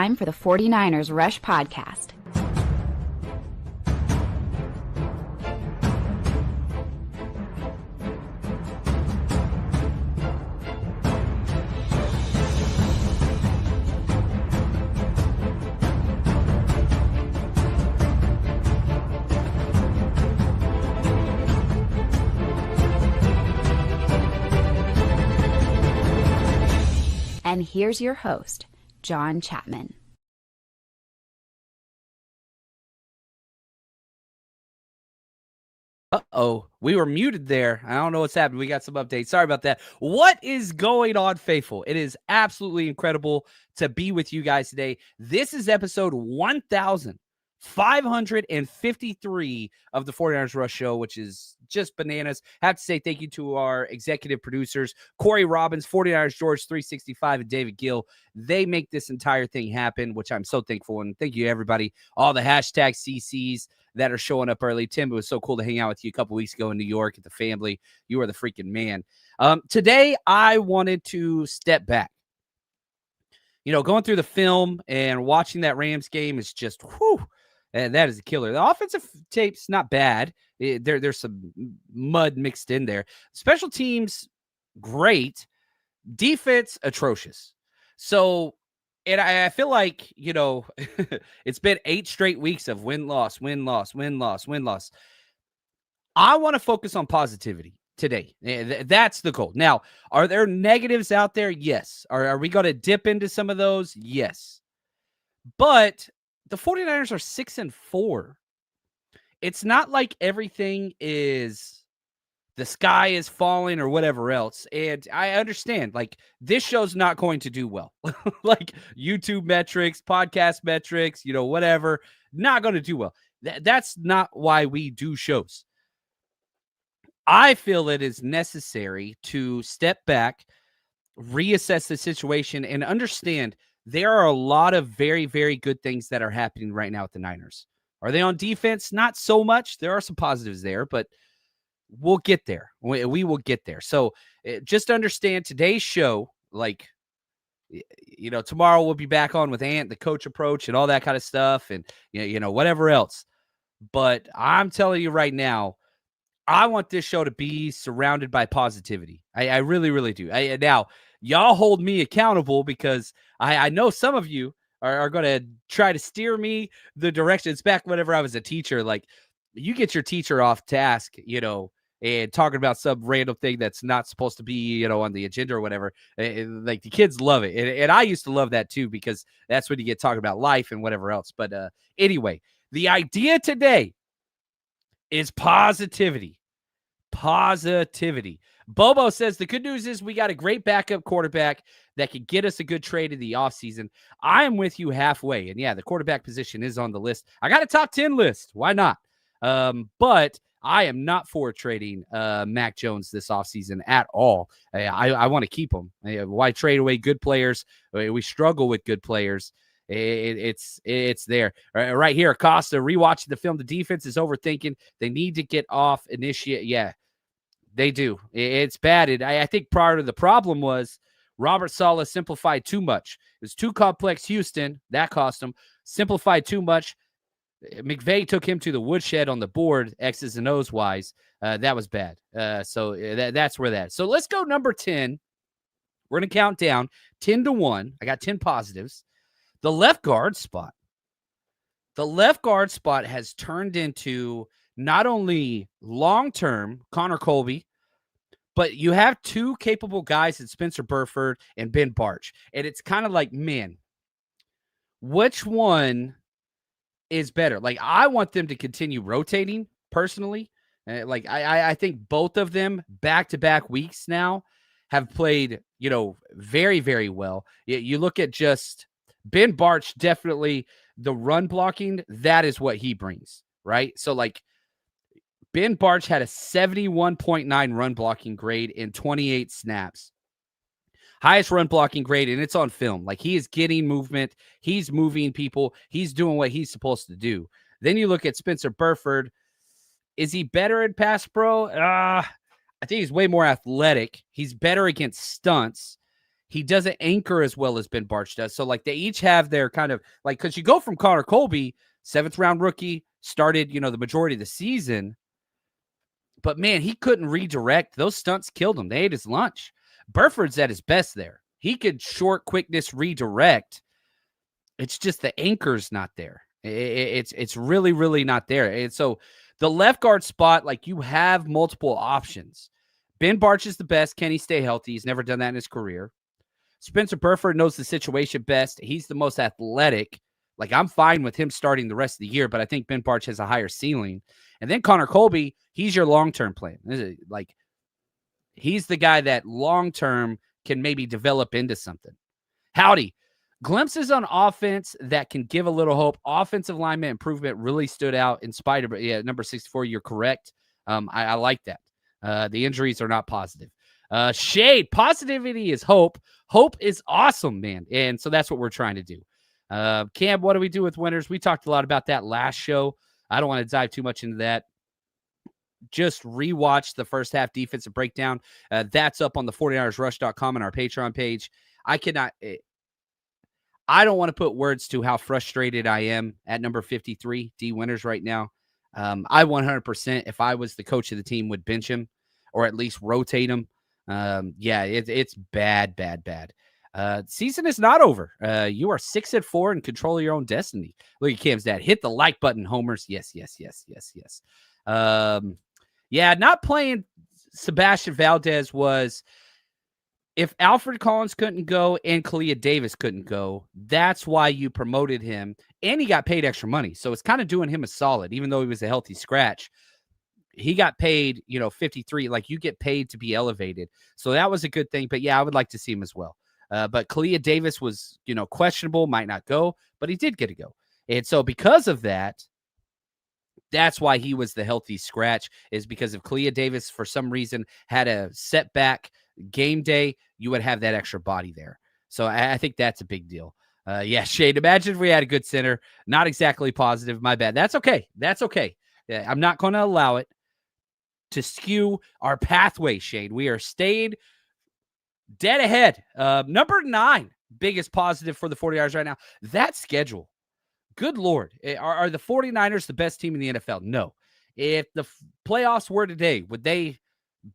time for the 49ers Rush Podcast. And here's your host, John Chapman. Uh-oh, we were muted there. I don't know what's happened. We got some updates. Sorry about that. What is going on, faithful? It is absolutely incredible to be with you guys today. This is episode 1553 of the 49ers Rush Show, which is just bananas. I have to say thank you to our executive producers, Corey Robbins, 49ers George 365, and David Gill. They make this entire thing happen, which I'm so thankful. And thank you, everybody. All the hashtag CCs that are showing up early. Tim, it was so cool to hang out with you a couple weeks ago in New York at the family. You are the freaking man. Today, I wanted to step back. You know, going through the film and watching that Rams game is just, whew, and that is a killer. The offensive tape's not bad. There's some mud mixed in there. Special teams, great. Defense, atrocious. So, and I feel like, you know, it's been 8 straight weeks of win-loss, win-loss, win-loss, win-loss. I want to focus on positivity today. That's the goal. Now, are there negatives out there? Yes. Are we going to dip into some of those? Yes. But the 49ers are 6-4. It's not like everything is the sky is falling or whatever else. And I understand, like, this show's not going to do well. Like, YouTube metrics, podcast metrics, you know, whatever, not going to do well. That's not why we do shows. I feel it is necessary to step back, reassess the situation, and understand there are a lot of very, very good things that are happening right now with the Niners. Are they on defense? Not so much. There are some positives there, but we'll get there. We will get there. So just understand today's show, like, you know, tomorrow we'll be back on with Ant, the coach approach, and all that kind of stuff, and, you know, whatever else. But I'm telling you right now, I want this show to be surrounded by positivity. I really, really do. Now, y'all hold me accountable because I know some of you are going to try to steer me the direction. It's back whenever I was a teacher. Like, you get your teacher off task, you know, and talking about some random thing that's not supposed to be, you know, on the agenda or whatever. Like, the kids love it. And I used to love that too, because that's when you get talking about life and whatever else. But anyway, the idea today is positivity. Positivity. Bobo says the good news is we got a great backup quarterback that could get us a good trade in the offseason. I am with you halfway. And yeah, the quarterback position is on the list. I got a top 10 list. Why not? But I am not for trading Mac Jones this offseason at all. I want to keep him. Why trade away good players? We struggle with good players. It's there. Right here, Acosta, rewatching the film. The defense is overthinking. They need to get off initiate. Yeah, they do. It's bad. I think part of the problem was Robert Saleh simplified too much. It was too complex. Houston, that cost him. Simplified too much. McVay took him to the woodshed on the board, X's and O's wise. That was bad. So that's where that is. So let's go number 10. We're going to count down 10-1. I got 10 positives. The left guard spot. The left guard spot has turned into not only long-term Connor Colby, but you have 2 capable guys in Spencer Burford and Ben Barch. And it's kind of like, man, which one is better? Like, I want them to continue rotating personally. Like, I think both of them back-to-back weeks now have played, you know, very, very well. You look at just Ben Barch, definitely the run blocking, that is what he brings, right? So, like, Ben Barch had a 71.9 run blocking grade in 28 snaps. Highest run blocking grade, and it's on film. Like, he is getting movement. He's moving people. He's doing what he's supposed to do. Then you look at Spencer Burford. Is he better in pass pro? I think he's way more athletic. He's better against stunts. He doesn't anchor as well as Ben Barch does. So, like, they each have their kind of, like, because you go from Connor Colby, 7th-round rookie, started, the majority of the season. But, man, he couldn't redirect. Those stunts killed him. They ate his lunch. Burford's at his best there. He could short quickness redirect. It's just the anchor's not there. It's really, really not there. And so the left guard spot, like, you have multiple options. Ben Barch is the best. Can he stay healthy? He's never done that in his career. Spencer Burford knows the situation best. He's the most athletic. Like, I'm fine with him starting the rest of the year, but I think Ben Barch has a higher ceiling. And then Connor Colby, he's your long-term plan. Like, he's the guy that long-term can maybe develop into something. Howdy. Glimpses on offense that can give a little hope. Offensive lineman improvement really stood out in spite of, number 64, you're correct. I like that. The injuries are not positive. Shade, positivity is hope. Hope is awesome, man. And so that's what we're trying to do. Cam, what do we do with winners? We talked a lot about that last show. I don't want to dive too much into that. Just rewatch the first half defensive breakdown. That's up on the 49ersrush.com and our Patreon page. I don't want to put words to how frustrated I am at number 53, D Winters, right now. I 100%, if I was the coach of the team, would bench him or at least rotate him. It's bad. Season is not over. You are 6-4 and control your own destiny. Look at Cam's dad. Hit the like button, homers. Yes. Not playing Sebastian Valdez was, if Alfred Collins couldn't go and Kalia Davis couldn't go, that's why you promoted him, and he got paid extra money. So it's kind of doing him a solid, even though he was a healthy scratch. He got paid, 53. Like, you get paid to be elevated. So that was a good thing. But, I would like to see him as well. But Kalia Davis was, questionable, might not go, but he did get to go. And so because of that, that's why he was the healthy scratch, is because if Kalia Davis, for some reason, had a setback game day, you would have that extra body there. So I think that's a big deal. Shade, imagine if we had a good center. Not exactly positive. My bad. That's okay. I'm not going to allow it to skew our pathway, Shade. We are stayed dead ahead. Number 9, biggest positive for the 49ers right now. That schedule. Good Lord. Are the 49ers the best team in the NFL? No. If the playoffs were today, would they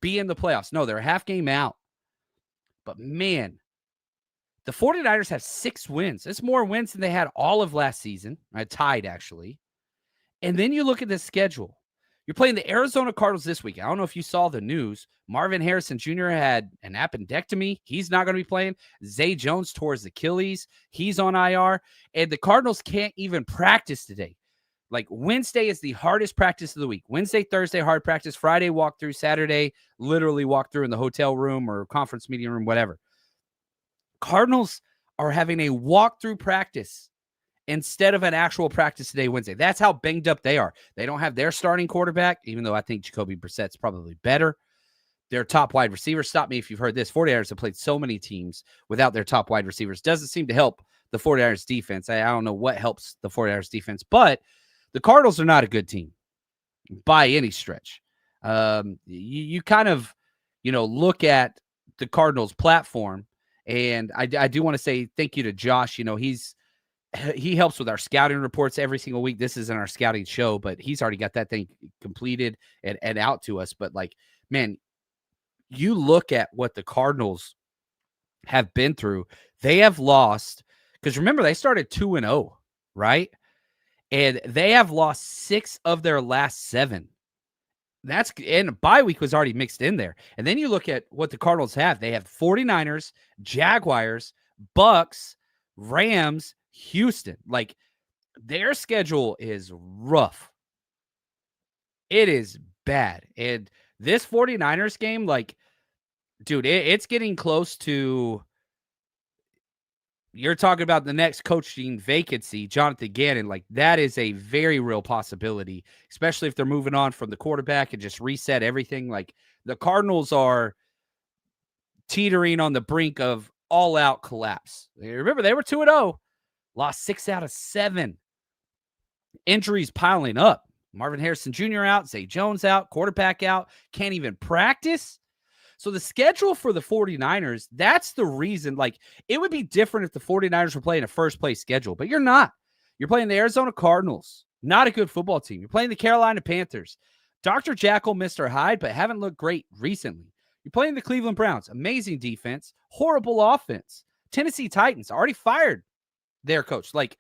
be in the playoffs? No, they're a half game out. But, man, the 49ers have 6 wins. That's more wins than they had all of last season. Tied, actually. And then you look at the schedule. You're playing the Arizona Cardinals this week. I don't know if you saw the news. Marvin Harrison Jr. had an appendectomy. He's not going to be playing. Zay Jones tore his Achilles. He's on IR. And the Cardinals can't even practice today. Like, Wednesday is the hardest practice of the week. Wednesday, Thursday, hard practice. Friday, walkthrough. Saturday, literally walkthrough in the hotel room or conference meeting room, whatever. Cardinals are having a walkthrough practice instead of an actual practice today, Wednesday. That's how banged up they are. They don't have their starting quarterback, even though I think Jacoby Brissett's probably better. Their top wide receivers, stop me if you've heard this, 49ers have played so many teams without their top wide receivers. Doesn't seem to help the 49ers defense. I don't know what helps the 49ers defense, but the Cardinals are not a good team by any stretch. You kind of, look at the Cardinals platform, and I do want to say thank you to Josh. He helps with our scouting reports every single week. This isn't our scouting show, but he's already got that thing completed and out to us. But, like, man, you look at what the Cardinals have been through. They have lost, because remember, they started 2-0, right? And they have lost 6 of their last 7. And bye week was already mixed in there. And then you look at what the Cardinals have. They have 49ers, Jaguars, Bucks, Rams, Houston. Like, their schedule is rough. It is bad. And this 49ers game, like, dude, it's getting close to, you're talking about the next coaching vacancy, Jonathan Gannon. Like, that is a very real possibility, especially if they're moving on from the quarterback and just reset everything. Like, the Cardinals are teetering on the brink of all-out collapse. Remember, they were 2-0. Lost 6 out of 7. Injuries piling up. Marvin Harrison Jr. out. Zay Jones out. Quarterback out. Can't even practice. So the schedule for the 49ers, that's the reason. Like, it would be different if the 49ers were playing a first-place schedule, but you're not. You're playing the Arizona Cardinals, not a good football team. You're playing the Carolina Panthers. Dr. Jackal, Mr. Hyde, but haven't looked great recently. You're playing the Cleveland Browns, amazing defense, horrible offense. Tennessee Titans already fired their coach. Like,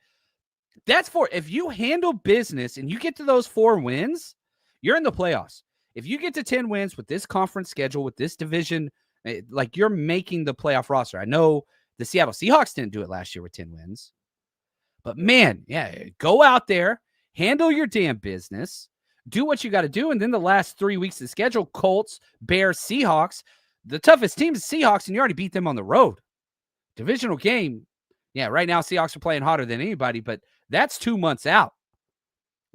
that's if you handle business and you get to those 4 wins, you're in the playoffs. If you get to 10 wins with this conference schedule, with this division, like, you're making the playoff roster. I know the Seattle Seahawks didn't do it last year with 10 wins. But, man, yeah, go out there, handle your damn business, do what you got to do, and then the last 3 weeks of the schedule, Colts, Bears, Seahawks, the toughest team is Seahawks, and you already beat them on the road. Divisional game, yeah, right now Seahawks are playing hotter than anybody, but that's 2 months out.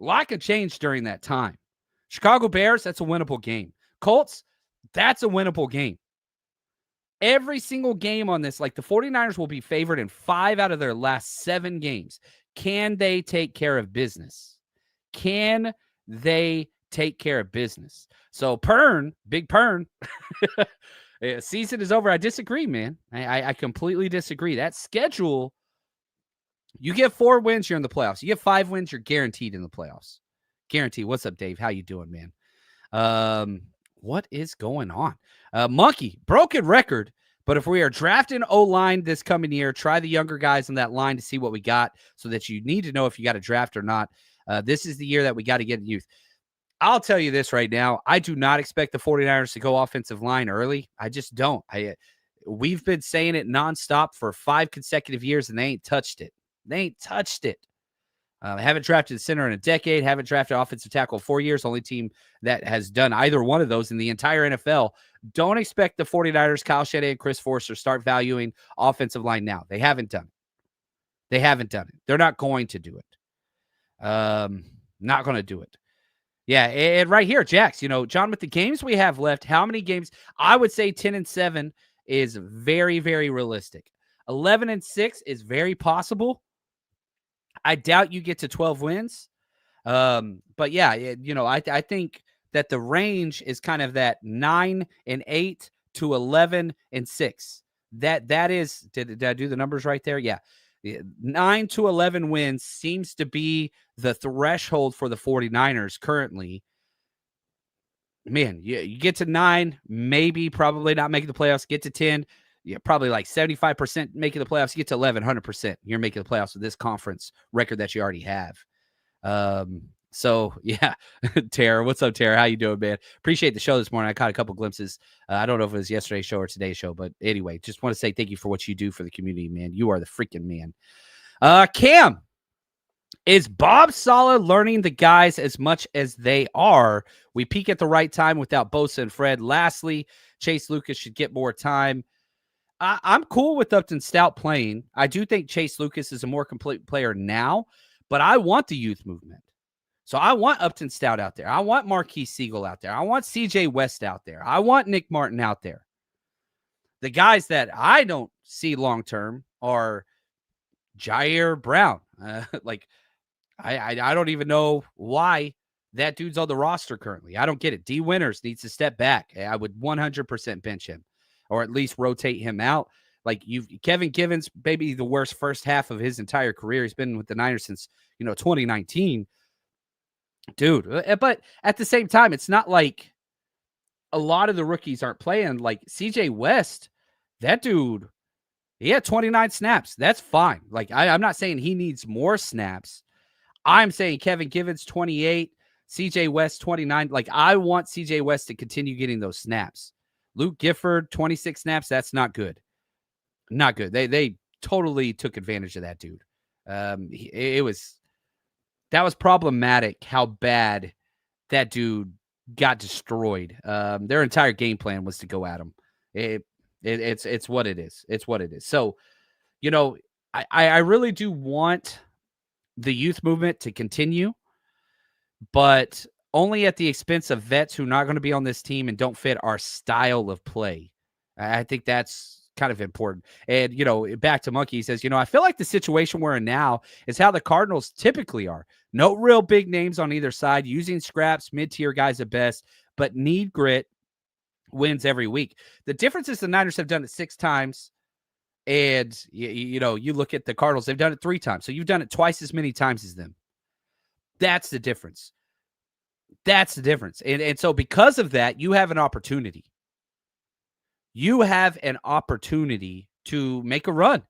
A lot could change during that time. Chicago Bears, that's a winnable game. Colts, that's a winnable game. Every single game on this, like, the 49ers will be favored in 5 out of their last 7 games. Can they take care of business? Can they take care of business? So Big Pern, season is over. I disagree, man. I completely disagree. That schedule, you get 4 wins, you're in the playoffs. You get 5 wins, you're guaranteed in the playoffs. Guaranteed. What's up, Dave? How you doing, man? What is going on? Monkey, broken record. But if we are drafting O-line this coming year, try the younger guys on that line to see what we got, so that you need to know if you got to draft or not. This is the year that we got to get youth. I'll tell you this right now. I do not expect the 49ers to go offensive line early. I just don't. We've been saying it nonstop for 5 consecutive years, and they ain't touched it. They ain't touched it. Haven't drafted a center in a decade. Haven't drafted offensive tackle in 4 years. Only team that has done either one of those in the entire NFL. Don't expect the 49ers, Kyle Shanahan, and Chris Forster start valuing offensive line now. They haven't done it. They haven't done it. They're not going to do it. Not going to do it. Yeah, and right here, Jax, John, with the games we have left, how many games? I would say 10-7 is very, very realistic. 11-6 is very possible. I doubt you get to 12 wins. But yeah, I think that the range is kind of that 9-8 to 11-6. That is, did I do the numbers right there? Yeah. 9 to 11 wins seems to be the threshold for the 49ers currently. Man, you get to 9, maybe probably not making the playoffs. Get to 10, probably like 75% making the playoffs. You get to 11, 100%. You're making the playoffs with this conference record that you already have. So yeah, Tara, what's up, Tara? How you doing, man? Appreciate the show this morning. I caught a couple glimpses. I don't know if it was yesterday's show or today's show, but anyway, just want to say thank you for what you do for the community, man. You are the freaking man. Cam, is Bob Saleh learning the guys as much as they are? We peak at the right time without Bosa and Fred. Lastly, Chase Lucas should get more time. I'm cool with Upton Stout playing. I do think Chase Lucas is a more complete player now, but I want the youth movement. So I want Upton Stout out there. I want Marquise Siegel out there. I want CJ West out there. I want Nick Martin out there. The guys that I don't see long-term are Jair Brown. I don't even know why that dude's on the roster currently. I don't get it. D. Winters needs to step back. I would 100% bench him, or at least rotate him out. Kevin Givens, maybe the worst first half of his entire career. He's been with the Niners since 2019. Dude, but at the same time, it's not like a lot of the rookies aren't playing. Like CJ West, that dude, he had 29 snaps. That's fine. I'm not saying he needs more snaps. I'm saying Kevin Givens, 28, CJ West, 29. I want CJ West to continue getting those snaps. Luke Gifford, 26 snaps. That's not good. Not good. They totally took advantage of that dude. That was problematic how bad that dude got destroyed. Their entire game plan was to go at him. It's what it is. It's what it is. So, I really do want the youth movement to continue, but only at the expense of vets who are not going to be on this team and don't fit our style of play. I think that's kind of important. And, back to Monkey, he says, I feel like the situation we're in now is how the Cardinals typically are. No real big names on either side, using scraps, mid-tier guys at best, but need grit, wins every week. The difference is the Niners have done it 6 times. And, you look at the Cardinals, they've done it 3 times. So you've done it twice as many times as them. That's the difference. That's the difference. And so because of that, you have an opportunity. You have an opportunity to make a run.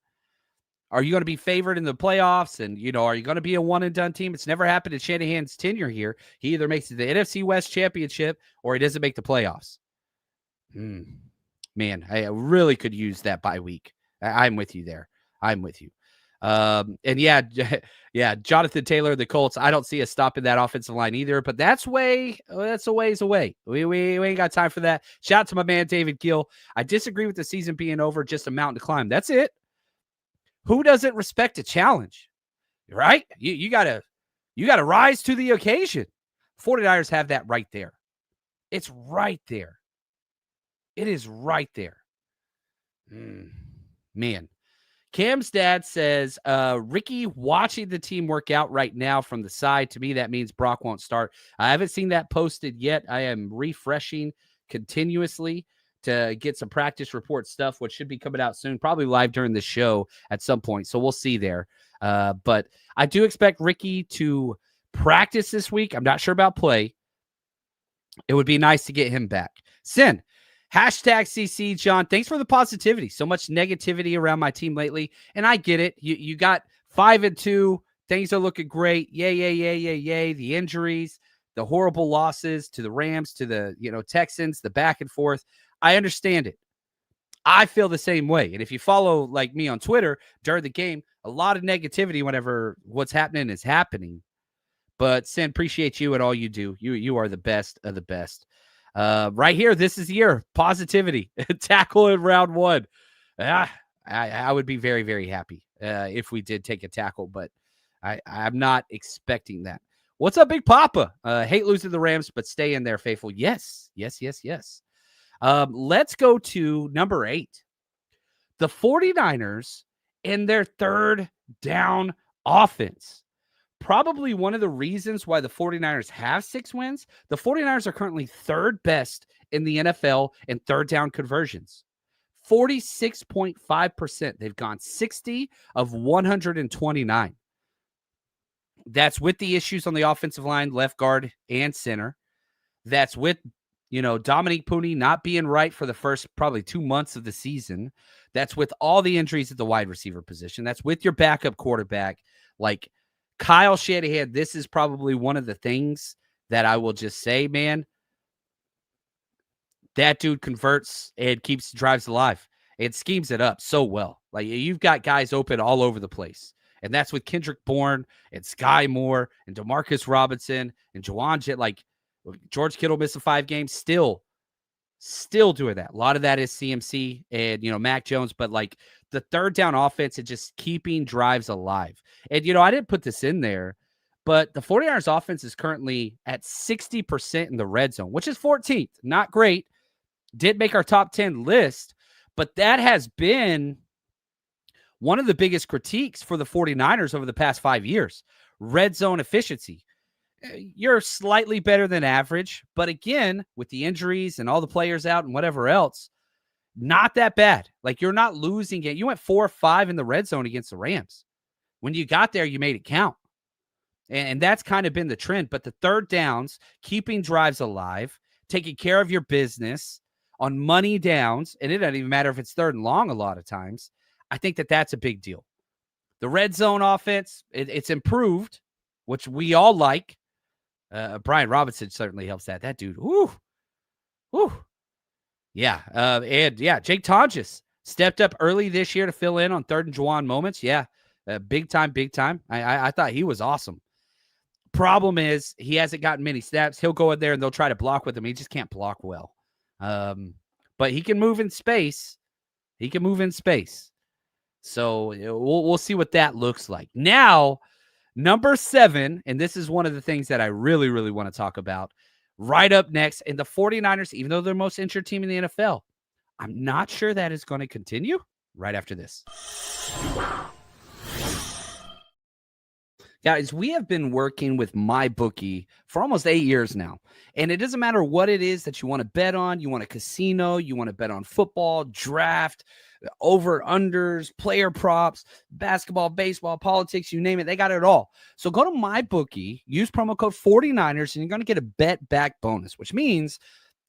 Are you going to be favored in the playoffs? And, are you going to be a one-and-done team? It's never happened in Shanahan's tenure here. He either makes it the NFC West Championship or he doesn't make the playoffs. Man, I really could use that bye week. I'm with you there. I'm with you. And yeah, Jonathan Taylor, the Colts, I don't see us stopping that offensive line either, but that's a ways away. We ain't got time for that. Shout out to my man, David Gill. I disagree with the season being over, just a mountain to climb. That's it. Who doesn't respect a challenge, right? You gotta rise to the occasion. 49ers have that right there. It's right there. It is right there. Man. Cam's dad says, Ricky watching the team work out right now from the side. To me, that means Brock won't start. I haven't seen that posted yet. I am refreshing continuously to get some practice report stuff, which should be coming out soon, probably live during the show at some point. So we'll see there. But I do expect Ricky to practice this week. I'm not sure about play. It would be nice to get him back. Sin. #CC John, thanks for the positivity. So much negativity around my team lately, and I get it. You got 5-2. Things are looking great. Yay. The injuries, the horrible losses to the Rams, to the Texans, the back and forth. I understand it. I feel the same way. And if you follow like me on Twitter during the game, a lot of negativity whenever what's happening is happening. But Sin, appreciate you and all you do. You are the best of the best. Right here, this is the year. Positivity. Tackle in round 1. I would be very, very happy if we did take a tackle, but I'm not expecting that. What's up, Big Papa? Hate losing the Rams, but stay in there, faithful. Yes. Let's go to number 8. The 49ers in their third down offense. Probably one of the reasons why the 49ers have 6 wins. The 49ers are currently third best in the NFL in third down conversions. 46.5%. They've gone 60 of 129. That's with the issues on the offensive line, left guard and center. That's with, Dominique Pooney not being right for the first probably 2 months of the season. That's with all the injuries at the wide receiver position. That's with your backup quarterback. Like, Kyle Shanahan, this is probably one of the things that I will just say, man, that dude converts and keeps drives alive and schemes it up so well. Like, you've got guys open all over the place. And that's with Kendrick Bourne and Sky Moore and Demarcus Robinson and Juwan Jett. Like, George Kittle missed 5 games, still doing that. A lot of that is CMC and, Mac Jones, but like the third down offense and just keeping drives alive. And, I didn't put this in there, but the 49ers offense is currently at 60% in the red zone, which is 14th. Not great. Did make our top 10 list, but that has been one of the biggest critiques for the 49ers over the past 5 years. Red zone efficiency. You're slightly better than average, but again, with the injuries and all the players out and whatever else, not that bad. Like, you're not losing it. You went 4 or 5 in the red zone against the Rams. When you got there, you made it count. And that's kind of been the trend. But the third downs, keeping drives alive, taking care of your business on money downs, and it doesn't even matter if it's third and long a lot of times, I think that that's a big deal. The red zone offense, it's improved, which we all like. Brian Robinson certainly helps that. That dude, whoo. Yeah. Jake Tonjes stepped up early this year to fill in on 3rd and Juwan moments. Yeah. Big time. I thought he was awesome. Problem is he hasn't gotten many snaps. He'll go in there and they'll try to block with him. He just can't block well. But he can move in space. So we'll see what that looks like. Now, number 7, and this is one of the things that I really, really want to talk about. Right up next, and the 49ers, even though they're the most injured team in the NFL, I'm not sure that is going to continue right after this. Guys, we have been working with MyBookie for almost 8 years now. And it doesn't matter what it is that you want to bet on. You want a casino, you want to bet on football, draft, over-unders, player props, basketball, baseball, politics, you name it. They got it all. So go to MyBookie, use promo code 49ers, and you're going to get a bet back bonus, which means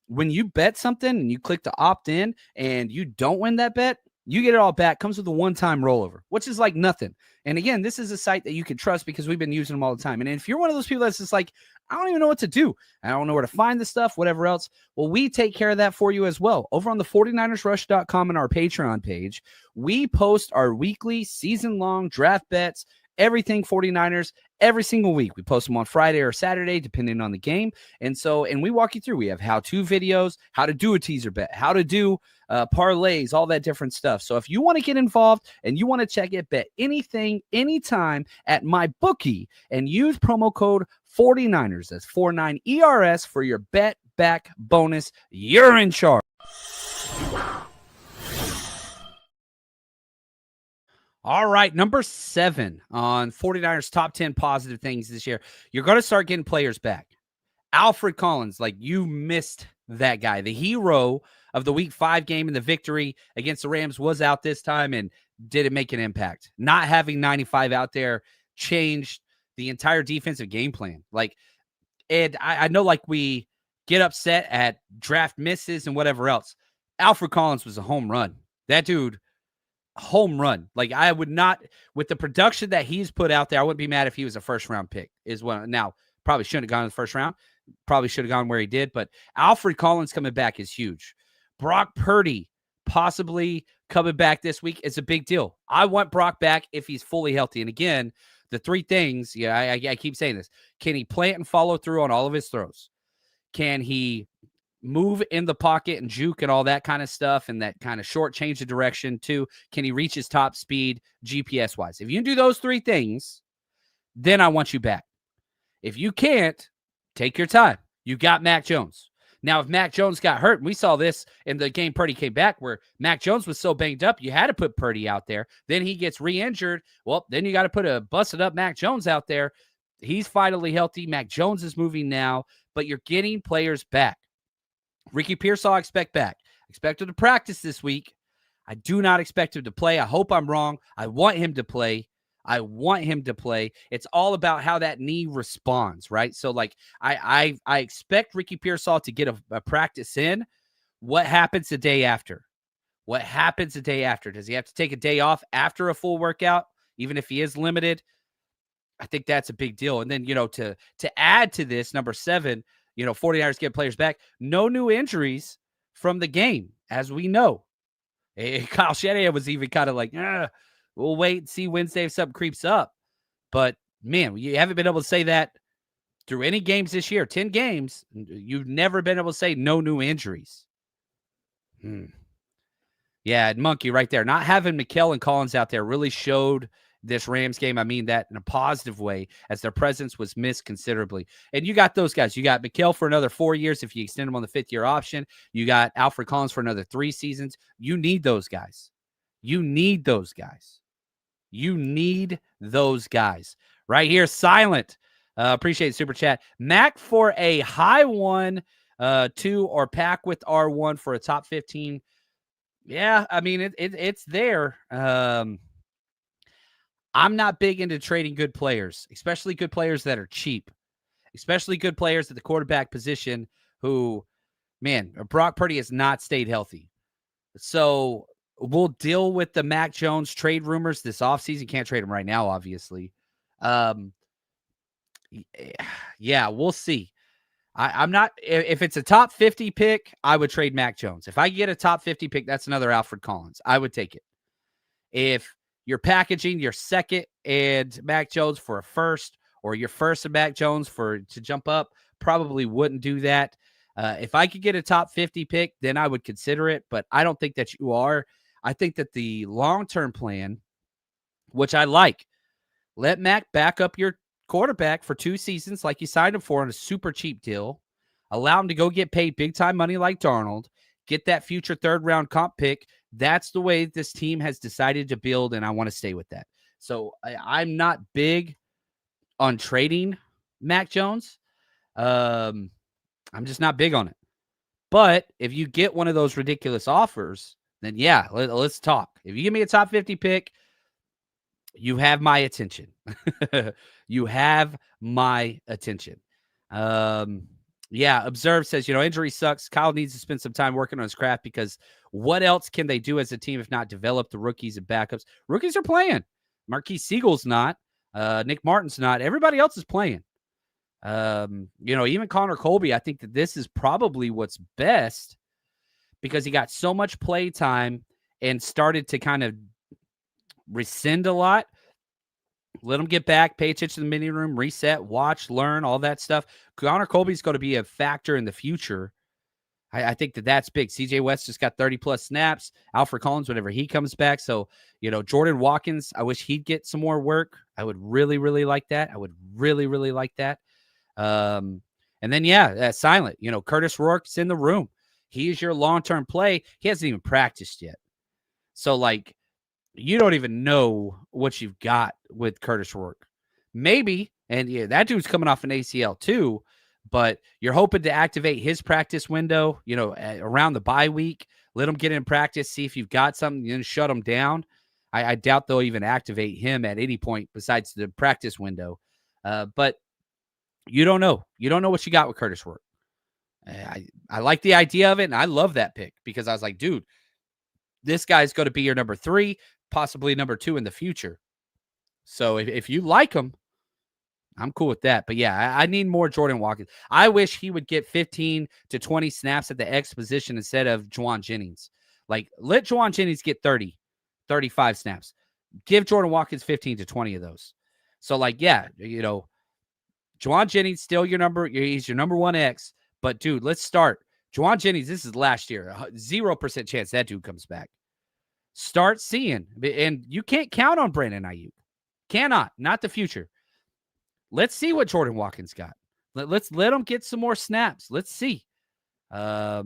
when you bet something and you click to opt in and you don't win that bet, you get it all back. Comes with a one-time rollover, which is like nothing. And again, this is a site that you can trust because we've been using them all the time. And if you're one of those people that's just like, I don't even know what to do, I don't know where to find the stuff, whatever else, well, we take care of that for you as well. Over on the 49ersrush.com and our Patreon page, we post our weekly, season-long draft bets, everything 49ers every single week. We post them on Friday or Saturday, depending on the game. And we walk you through. We have how-to videos, how to do a teaser bet, how to do parlays, all that different stuff. So if you want to get involved and you want to check it, bet anything, anytime at MyBookie and use promo code 49ers. That's 49ERS for your bet back bonus. You're in charge. All right, number 7 on 49ers top 10 positive things this year. You're going to start getting players back. Alfred Collins, like you missed that guy. The hero of the week 5 game and the victory against the Rams was out this time and didn't make an impact. Not having 95 out there changed the entire defensive game plan. Like, and I know like we get upset at draft misses and whatever else. Alfred Collins was a home run. That dude, home run. Like I would not, with the production that he's put out there, I wouldn't be mad if he was a first round pick is what. Now, probably shouldn't have gone in the first round. Probably should have gone where he did, but Alfred Collins coming back is huge. Brock Purdy possibly coming back this week is a big deal. I want Brock back if he's fully healthy. And again, the 3 things, I keep saying this. Can he plant and follow through on all of his throws? Can he move in the pocket and juke and all that kind of stuff and that kind of short change of direction too? Can he reach his top speed GPS wise? If you can do those 3 things, then I want you back. If you can't, take your time. You got Mac Jones. Now, if Mac Jones got hurt, and we saw this in the game Purdy came back where Mac Jones was so banged up, you had to put Purdy out there. Then he gets re-injured. Well, then you got to put a busted up Mac Jones out there. He's finally healthy. Mac Jones is moving now, but you're getting players back. Ricky Pearsall, I expect back. Expect him to practice this week. I do not expect him to play. I hope I'm wrong. I want him to play. It's all about how that knee responds, right? So, like, I expect Ricky Pearsall to get a practice in. What happens the day after? Does he have to take a day off after a full workout, even if he is limited? I think that's a big deal. And then, to add to this, number 7, 49ers get players back. No new injuries from the game, as we know. Kyle Shanahan was even kind of like, we'll wait and see Wednesday if something creeps up. But, man, you haven't been able to say that through any games this year. 10 games, you've never been able to say no new injuries. Yeah, Monkey right there. Not having Mikell and Collins out there really showed this Rams game. I mean that in a positive way, as their presence was missed considerably. And you got those guys. You got Mikell for another 4 years if you extend him on the 5th-year option. You got Alfred Collins for another 3 seasons. You need those guys. Right here, Silent. Appreciate the super chat. Mac for a high 1, 2, or pack with R1 for a top 15. Yeah, I mean, it's there. I'm not big into trading good players, especially good players that are cheap, especially good players at the quarterback position who, man, Brock Purdy has not stayed healthy. So we'll deal with the Mac Jones trade rumors this offseason. Can't trade him right now, obviously. Yeah, we'll see. I'm not, if it's a top 50 pick, I would trade Mac Jones. If I get a top 50 pick, that's another Alfred Collins. I would take it. If you're packaging your 2nd and Mac Jones for a 1st, or your 1st and Mac Jones to jump up, probably wouldn't do that. If I could get a top 50 pick, then I would consider it, but I don't think that you are. I think that the long-term plan, which I like, let Mac back up your quarterback for 2 seasons like you signed him for on a super cheap deal. Allow him to go get paid big-time money like Darnold. Get that future 3rd-round comp pick. That's the way this team has decided to build, and I want to stay with that. So I'm not big on trading Mac Jones. I'm just not big on it. But if you get one of those ridiculous offers, then yeah, let's talk. If you give me a top 50 pick, you have my attention. You have my attention. Yeah, Observe says, injury sucks. Kyle needs to spend some time working on his craft because what else can they do as a team if not develop the rookies and backups? Rookies are playing. Marquise Siegel's not. Nick Martin's not. Everybody else is playing. Even Connor Colby, I think that this is probably what's best because he got so much play time and started to kind of rescind a lot. Let him get back, pay attention to the mini room, reset, watch, learn, all that stuff. Connor Colby's going to be a factor in the future. I think that's big. CJ West just got 30-plus snaps. Alfred Collins, whenever he comes back. So, Jordan Watkins, I wish he'd get some more work. I would really, really like that. I would really, really like that. And then, Silent. Curtis Rourke's in the room. He is your long-term play. He hasn't even practiced yet. So, you don't even know what you've got with Curtis Rourke. Maybe, and yeah, that dude's coming off an ACL too, but you're hoping to activate his practice window, around the bye week. Let him get in practice, see if you've got something, and shut him down. I doubt they'll even activate him at any point besides the practice window. But you don't know. You don't know what you got with Curtis Rourke. I like the idea of it, and I love that pick because I was like, dude, this guy's going to be your number 3, possibly number 2 in the future. So if you like him, I'm cool with that. But yeah, I need more Jordan Watkins. I wish he would get 15 to 20 snaps at the X position instead of Juwan Jennings. Let Juwan Jennings get 30, 35 snaps. Give Jordan Watkins 15 to 20 of those. So Juwan Jennings still he's your number 1 X. But dude, let's start. Juwan Jennings, this is last year. 0% chance that dude comes back. Start seeing. And you can't count on Brandon Ayuk. Cannot. Not the future. Let's see what Jordan Watkins got. Let's let him get some more snaps. Let's see. I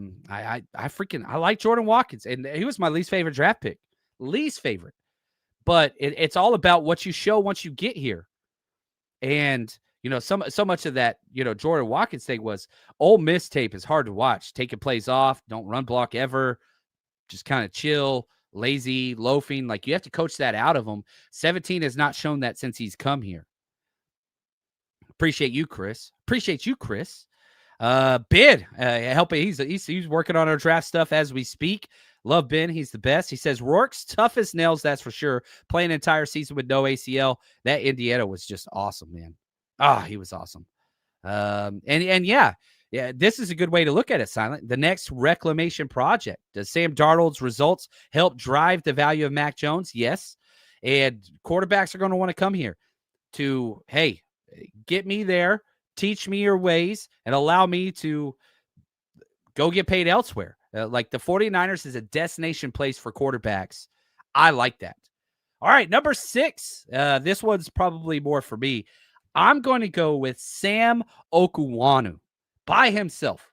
like Jordan Watkins. And he was my least favorite draft pick. Least favorite. But it's all about what you show once you get here. And so much of that, Jordan Watkins thing was Ole Miss tape is hard to watch. Taking plays off, don't run block ever, just kind of chill, lazy, loafing. You have to coach that out of him. 17 has not shown that since he's come here. Appreciate you, Chris. Ben, helping. He's working on our draft stuff as we speak. Love Ben. He's the best. He says Rourke's tough as nails, that's for sure. Playing an entire season with no ACL. That Indiana was just awesome, man. He was awesome. Yeah, this is a good way to look at it, Silent. The next reclamation project. Does Sam Darnold's results help drive the value of Mac Jones? Yes. And quarterbacks are going to want to come here to, hey, get me there, teach me your ways, and allow me to go get paid elsewhere. The 49ers is a destination place for quarterbacks. I like that. All right, number 6. This one's probably more for me. I'm going to go with Sam Okuwanu by himself.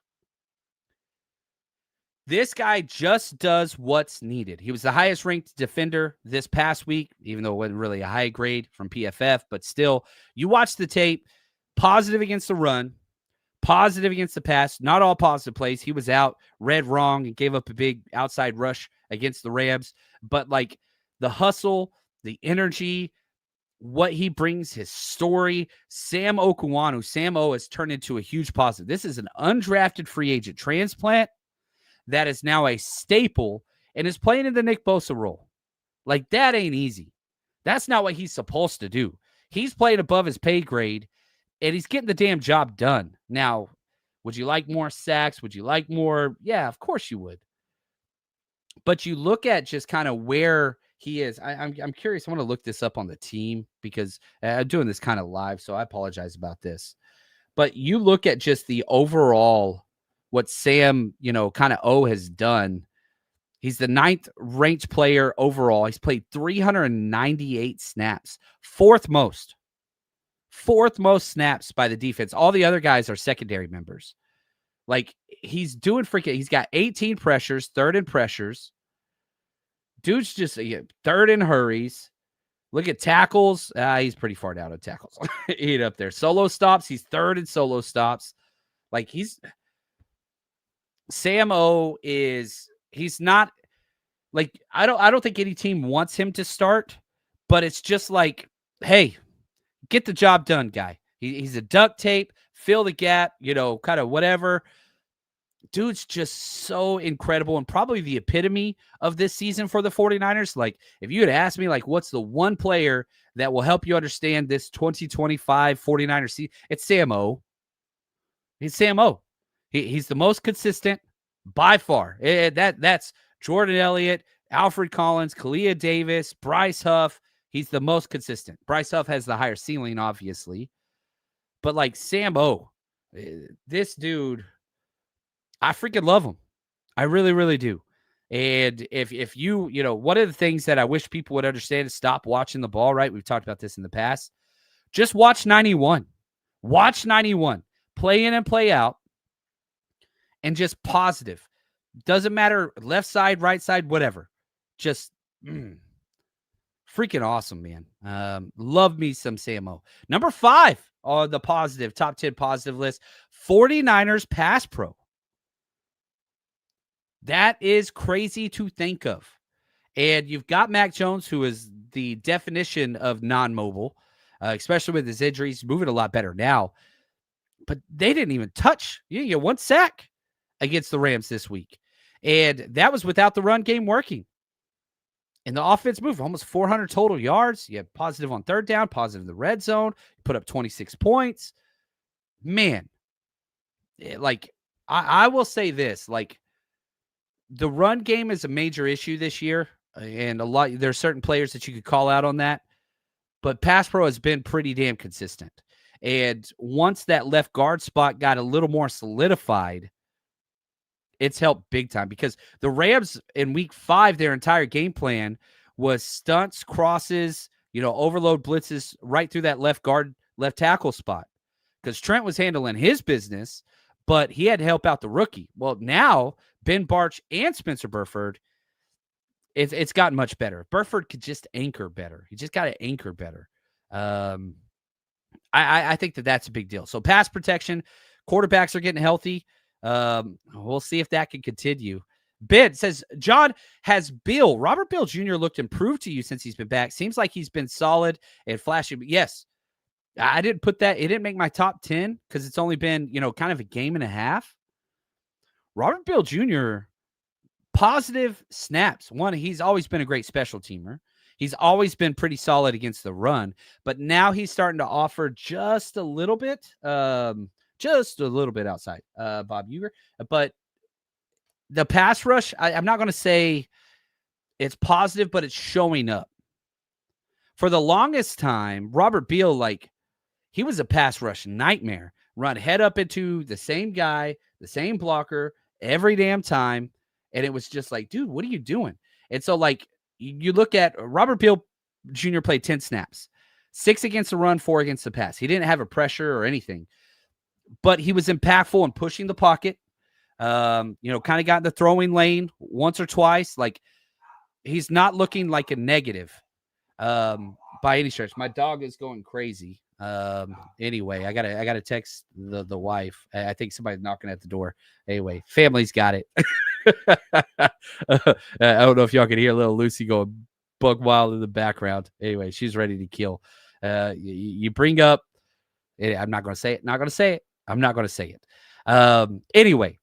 This guy just does what's needed. He was the highest ranked defender this past week, even though it wasn't really a high grade from PFF, but still, you watch the tape, positive against the run, positive against the pass, not all positive plays. He was out, read wrong, and gave up a big outside rush against the Rams. But the hustle, the energy, what he brings, his story, Sam Okuwanu, Sam O has turned into a huge positive. This is an undrafted free agent transplant that is now a staple and is playing in the Nick Bosa role. That ain't easy. That's not what he's supposed to do. He's playing above his pay grade, and he's getting the damn job done. Now, would you like more sacks? Would you like more? Yeah, of course you would. But you look at just kind of where he is. I'm curious. I want to look this up on the team because I'm doing this kind of live, so I apologize about this. But you look at just the overall what Sam, kind of O has done. He's the 9th ranked player overall. He's played 398 snaps, fourth most snaps by the defense. All the other guys are secondary members. He's doing he's got 18 pressures, 3rd in pressures. Dude's just 3rd in hurries. Look at tackles. He's pretty far down on tackles. He's up there. Solo stops. He's third in solo stops. Like Sam O he's not like, I don't think any team wants him to start, but it's just like, hey, get the job done, guy. He's a duct tape, fill the gap, kind of whatever. Dude's just so incredible and probably the epitome of this season for the 49ers. Like, if you had asked me, like, what's the one player that will help you understand this 2025 49ers season, it's Sam O. He's Sam O. He's the most consistent by far. That's Jordan Elliott, Alfred Collins, Kalia Davis, Bryce Huff. He's the most consistent. Bryce Huff has the higher ceiling, obviously. But, like, Sam O, this dude, I freaking love him. I really, really do. And if you, one of the things that I wish people would understand is stop watching the ball, right? We've talked about this in the past. Just watch 91. Watch 91. Play in and play out. And just positive. Doesn't matter left side, right side, whatever. Just freaking awesome, man. Love me some Samo. Number 5 on the positive, top 10 positive list, 49ers pass pro. That is crazy to think of. And you've got Mac Jones, who is the definition of non-mobile, especially with his injuries, moving a lot better now. But they didn't even touch. You get 1 sack against the Rams this week. And that was without the run game working. And the offense moved almost 400 total yards. You had positive on third down, positive in the red zone. You put up 26 points. Man, like, I will say this, like, the run game is a major issue this year, and there's certain players that you could call out on that, but pass pro has been pretty damn consistent. And once that left guard spot got a little more solidified, it's helped big time, because the Rams in week 5, their entire game plan was stunts, crosses, overload blitzes right through that left tackle spot, because Trent was handling his business, but he had to help out the rookie. Well, now Ben Barch and Spencer Burford, it's gotten much better. Burford could just anchor better. He just got to anchor better. I think that's a big deal. So pass protection, quarterbacks are getting healthy. We'll see if that can continue. Ben says, John, has Robert Bill Jr. looked improved to you since he's been back? Seems like he's been solid and flashy. Yes, I didn't put that. It didn't make my top 10 because it's only been, kind of a game and a half. Robert Bill Jr., positive snaps. One, he's always been a great special teamer. He's always been pretty solid against the run, but now he's starting to offer just a little bit outside Bob Uecker. But the pass rush, I'm not going to say it's positive, but it's showing up. For the longest time, Robert Beal, he was a pass rush nightmare. Run head up into the same guy, the same blocker every damn time. And it was just like, dude, what are you doing? And so, you look at Robert Beal Jr. played 10 snaps, 6 against the run, 4 against the pass. He didn't have a pressure or anything, but he was impactful in pushing the pocket. Kind of got in the throwing lane once or twice. He's not looking like a negative by any stretch. My dog is going crazy. Anyway, I gotta text the wife. I think somebody's knocking at the door. Anyway, family's got it. I don't know if y'all can hear little Lucy going bug wild in the background. Anyway, she's ready to kill. You bring up, I'm not going to say it. I'm not going to say it. Anyway,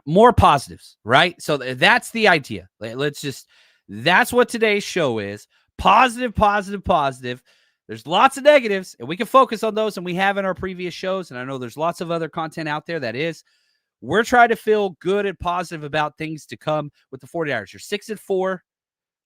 more positives, right? So that's the idea. That's what today's show is. Positive, positive, positive. There's lots of negatives, and we can focus on those, and we have in our previous shows, and I know there's lots of other content out there that is. We're trying to feel good and positive about things to come with the 49ers. You're 6-4, a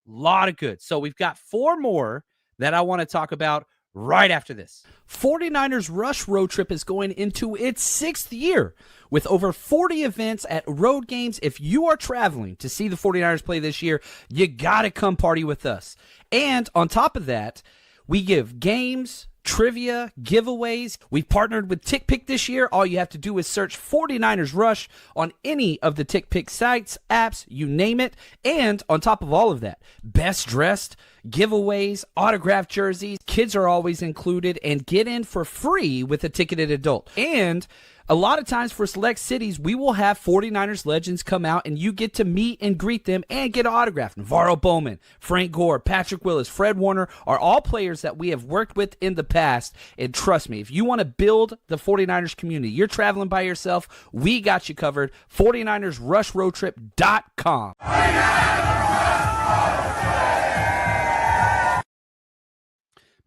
lot of good. So we've got 4 more that I want to talk about right after this. 49ers Rush Road Trip is going into its 6th year with over 40 events at road games. If you are traveling to see the 49ers play this year, you got to come party with us. And on top of that, we give games, trivia, giveaways. We've partnered with TickPick this year. All you have to do is search 49ers Rush on any of the TickPick sites, apps, you name it. And on top of all of that, best dressed, giveaways, autographed jerseys, kids are always included, and get in for free with a ticketed adult. And a lot of times for select cities, we will have 49ers legends come out and you get to meet and greet them and get an autograph. Navarro Bowman, Frank Gore, Patrick Willis, Fred Warner are all players that we have worked with in the past. And trust me, if you want to build the 49ers community, you're traveling by yourself, we got you covered. 49ersrushroadtrip.com.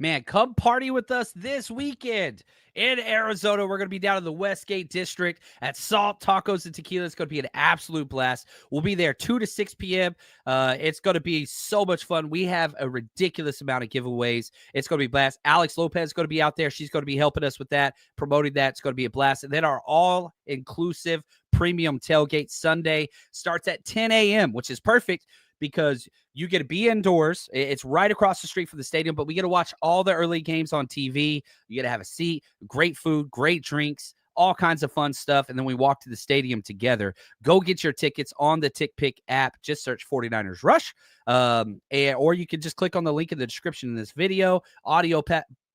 Man, come party with us this weekend in Arizona. We're going to be down in the Westgate District at Salt Tacos and Tequila. It's going to be an absolute blast. We'll be there 2 to 6 p.m. It's going to be so much fun. We have a ridiculous amount of giveaways. It's going to be a blast. Alex Lopez is going to be out there. She's going to be helping us with that, promoting that. It's going to be a blast. And then our all-inclusive premium tailgate Sunday starts at 10 a.m., which is perfect because you get to be indoors. It's right across the street from the stadium, but we get to watch all the early games on TV. You get to have a seat, great food, great drinks, all kinds of fun stuff. And then we walk to the stadium together. Go get your tickets on the TickPick app. Just search 49ers Rush. Or you can just click on the link in the description in this video, audio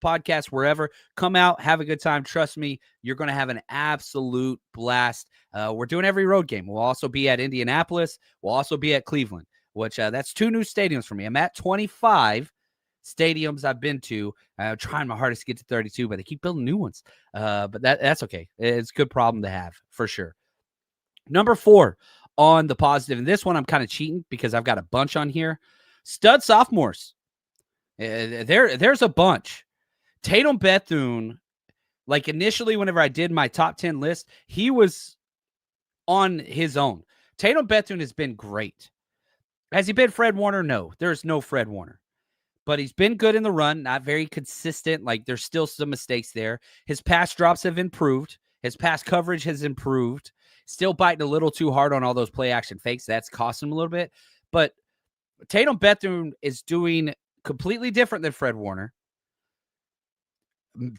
podcast, wherever. Come out, have a good time. Trust me, you're going to have an absolute blast. We're doing every road game. We'll also be at Indianapolis. We'll also be at Cleveland, which that's 2 new stadiums for me. I'm at 25 stadiums I've been to. I'm trying my hardest to get to 32, but they keep building new ones. But that's okay. It's a good problem to have for sure. Number 4 on the positive, and this one I'm kind of cheating because I've got a bunch on here. Stud sophomores. There's a bunch. Tatum Bethune, like initially whenever I did my top 10 list, he was on his own. Tatum Bethune has been great. Has he been Fred Warner? No, there's no Fred Warner. But he's been good in the run, not very consistent. Like there's still some mistakes there. His pass drops have improved. His pass coverage has improved. Still biting a little too hard on all those play action fakes. That's cost him a little bit. But Tatum Bethune is doing completely different than Fred Warner.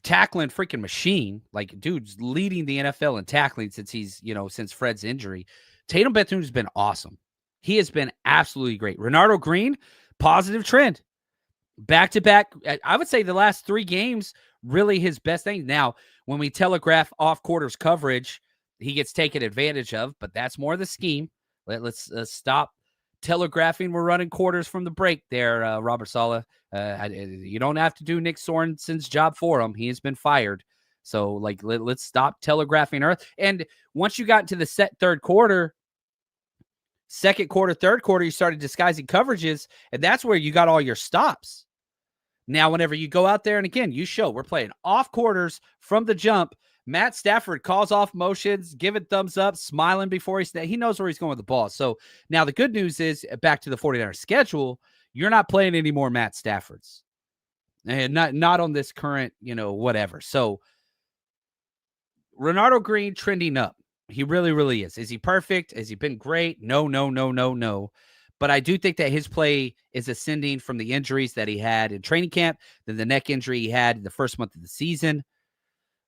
Tackling freaking machine. Like, dude's leading the NFL in tackling since Fred's injury. Tatum Bethune has been awesome. He has been absolutely great. Renardo Green, positive trend. Back-to-back, I would say the last 3 games, really his best thing. Now, when we telegraph off-quarters coverage, he gets taken advantage of, but that's more the scheme. Let's stop telegraphing. We're running quarters from the break there, Robert Saleh. You don't have to do Nick Sorensen's job for him. He has been fired. So, let's stop telegraphing Earth. And once you got into the third quarter, second quarter, third quarter, you started disguising coverages, and that's where you got all your stops. Now, whenever you go out there, and again, you show we're playing off quarters from the jump, Matt Stafford calls off motions, giving thumbs up, smiling before he knows where he's going with the ball. So now the good news is, back to the 49ers schedule, you're not playing any more Matt Staffords. And not on this current, whatever. So Renardo Green trending up. He really, really is. Is he perfect? Has he been great? No. But I do think that his play is ascending from the injuries that he had in training camp, then the neck injury he had in the first month of the season.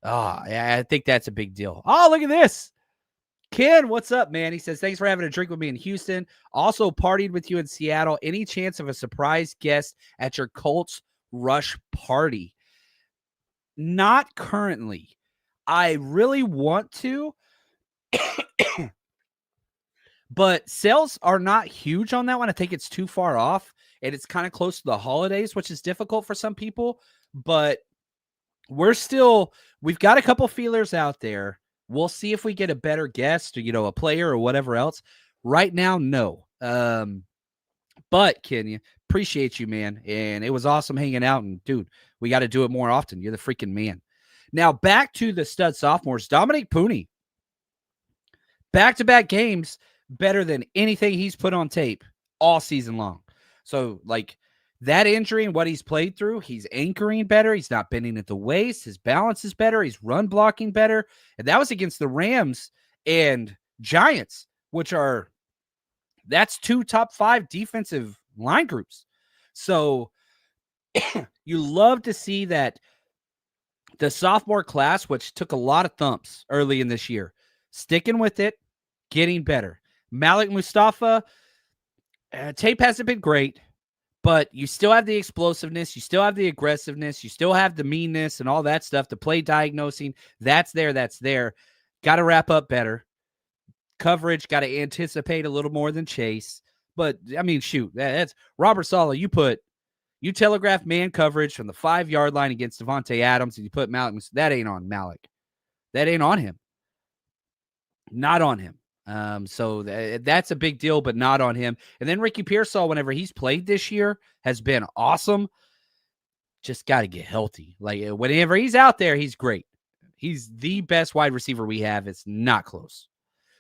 I think that's a big deal. Oh, look at this. Ken, what's up, man? He says, thanks for having a drink with me in Houston. Also partied with you in Seattle. Any chance of a surprise guest at your Colts Rush party? Not currently. I really want to. But sales are not huge on that one. I think it's too far off, and it's kind of close to the holidays, which is difficult for some people. But we've got a couple feelers out there. We'll see if we get a better guest or, a player or whatever else. Right now, no. But Kenya, appreciate you, man. And it was awesome hanging out. And dude, we got to do it more often. You're the freaking man. Now back to the stud sophomores. Dominic Pooney. Back-to-back games better than anything he's put on tape all season long. So, that injury and what he's played through, he's anchoring better. He's not bending at the waist. His balance is better. He's run blocking better. And that was against the Rams and Giants, that's 2 top 5 defensive line groups. So, you love to see that The sophomore class, which took a lot of thumps early in this year, sticking with it, getting better. Malik Mustafa, tape hasn't been great, but you still have the explosiveness, you still have the aggressiveness, you still have the meanness and all that stuff. The play diagnosing, that's there, that's there. Got to wrap up better. Coverage, got to anticipate a little more than chase. But, I mean, shoot, that's Robert Saleh. You telegraph man coverage from the 5-yard line against Devontae Adams, and you put Malik. That ain't on Malik. That ain't on him. Not on him. So that's a big deal, but not on him. And then Ricky Pearsall, whenever he's played this year, has been awesome. Just got to get healthy. Like, whenever he's out there, he's great. He's the best wide receiver we have. It's not close.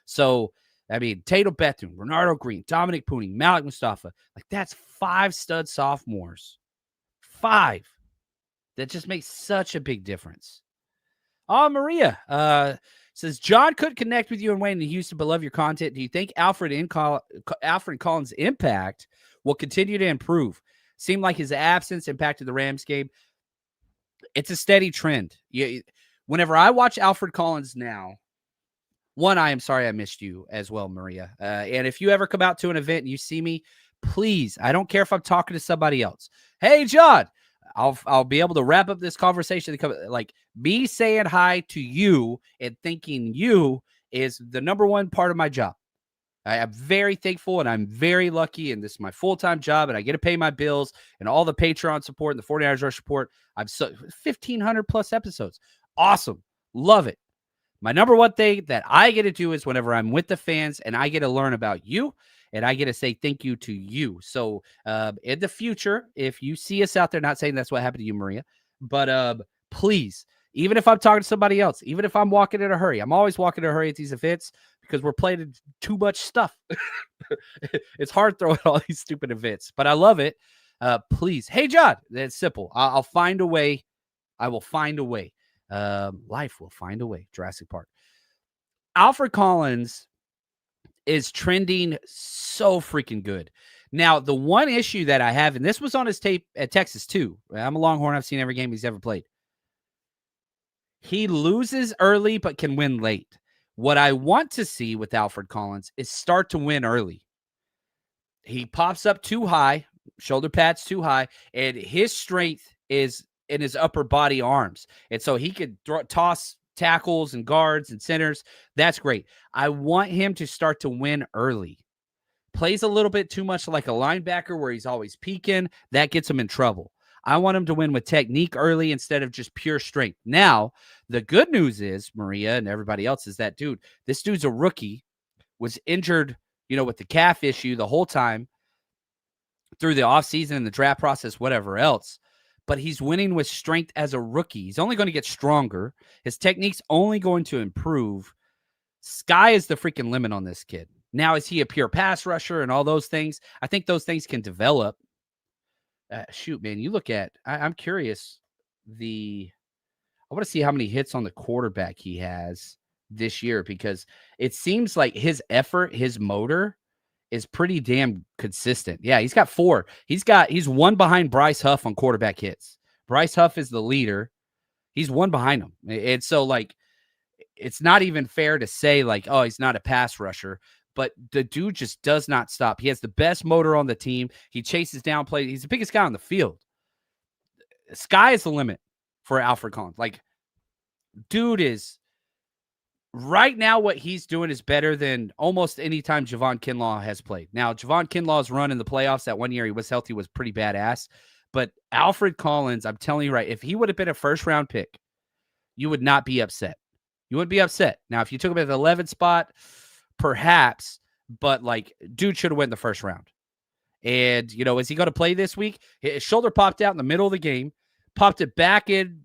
So, I mean, Tato Bethune, Renardo Green, Dominic Pooning, Malik Mustafa. Like, that's 5 stud sophomores. 5. That just makes such a big difference. Oh, Maria says, John could connect with you and Wayne in Houston, but love your content. Do you think Alfred Collins' impact will continue to improve? Seemed like his absence impacted the Rams game. It's a steady trend. Whenever I watch Alfred Collins now, one, I am sorry I missed you as well, Maria. And if you ever come out to an event and you see me, please, I don't care if I'm talking to somebody else. Hey, John, I'll be able to wrap up this conversation. Like, me saying hi to you and thanking you is the number one part of my job. I am very thankful and I'm very lucky, and this is my full-time job, and I get to pay my bills and all the Patreon support and the 49ers Rush support. I'm 1,500 plus episodes. Awesome. Love it. My number one thing that I get to do is whenever I'm with the fans and I get to learn about you and I get to say thank you to you. So in the future, if you see us out there, not saying that's what happened to you, Maria, but please, even if I'm talking to somebody else, even if I'm walking in a hurry, I'm always walking in a hurry at these events because we're playing too much stuff. It's hard throwing all these stupid events, but I love it. Please. Hey, John, it's simple. I'll find a way. I will find a way. Life will find a way. Jurassic Park. Alfred Collins is trending so freaking good. Now, the one issue that I have, and this was on his tape at Texas too. I'm a Longhorn. I've seen every game he's ever played. He loses early, but can win late. What I want to see with Alfred Collins is start to win early. He pops up too high, shoulder pads too high, and his strength is in his upper body arms. And so he could toss tackles and guards and centers. That's great. I want him to start to win early. Plays a little bit too much like a linebacker where he's always peeking. That gets him in trouble. I want him to win with technique early instead of just pure strength. Now, the good news is, Maria and everybody else, is that, dude, this dude's a rookie, was injured, with the calf issue the whole time through the offseason and the draft process, whatever else. But he's winning with strength as a rookie. He's only going to get stronger. His technique's only going to improve. Sky is the freaking limit on this kid. Now, is he a pure pass rusher and all those things? I think those things can develop. Shoot, man, you look at, I'm curious. I want to see how many hits on the quarterback he has this year, because it seems like his effort, his motor is pretty damn consistent. Yeah, he's got 4. He's one behind Bryce Huff on quarterback hits. Bryce Huff is the leader. He's one behind him. And so, like, it's not even fair to say, like, oh, he's not a pass rusher. But the dude just does not stop. He has the best motor on the team. He chases down plays. He's the biggest guy on the field. Sky is the limit for Alfred Collins. Like, dude is right now, what he's doing is better than almost any time Javon Kinlaw has played. Now, Javon Kinlaw's run in the playoffs that one year he was healthy was pretty badass. But Alfred Collins, I'm telling you right, if he would have been a first-round pick, you would not be upset. You wouldn't be upset. Now, if you took him at the 11th spot, perhaps, but, like, dude should have went in the first round. And, is he going to play this week? His shoulder popped out in the middle of the game, popped it back in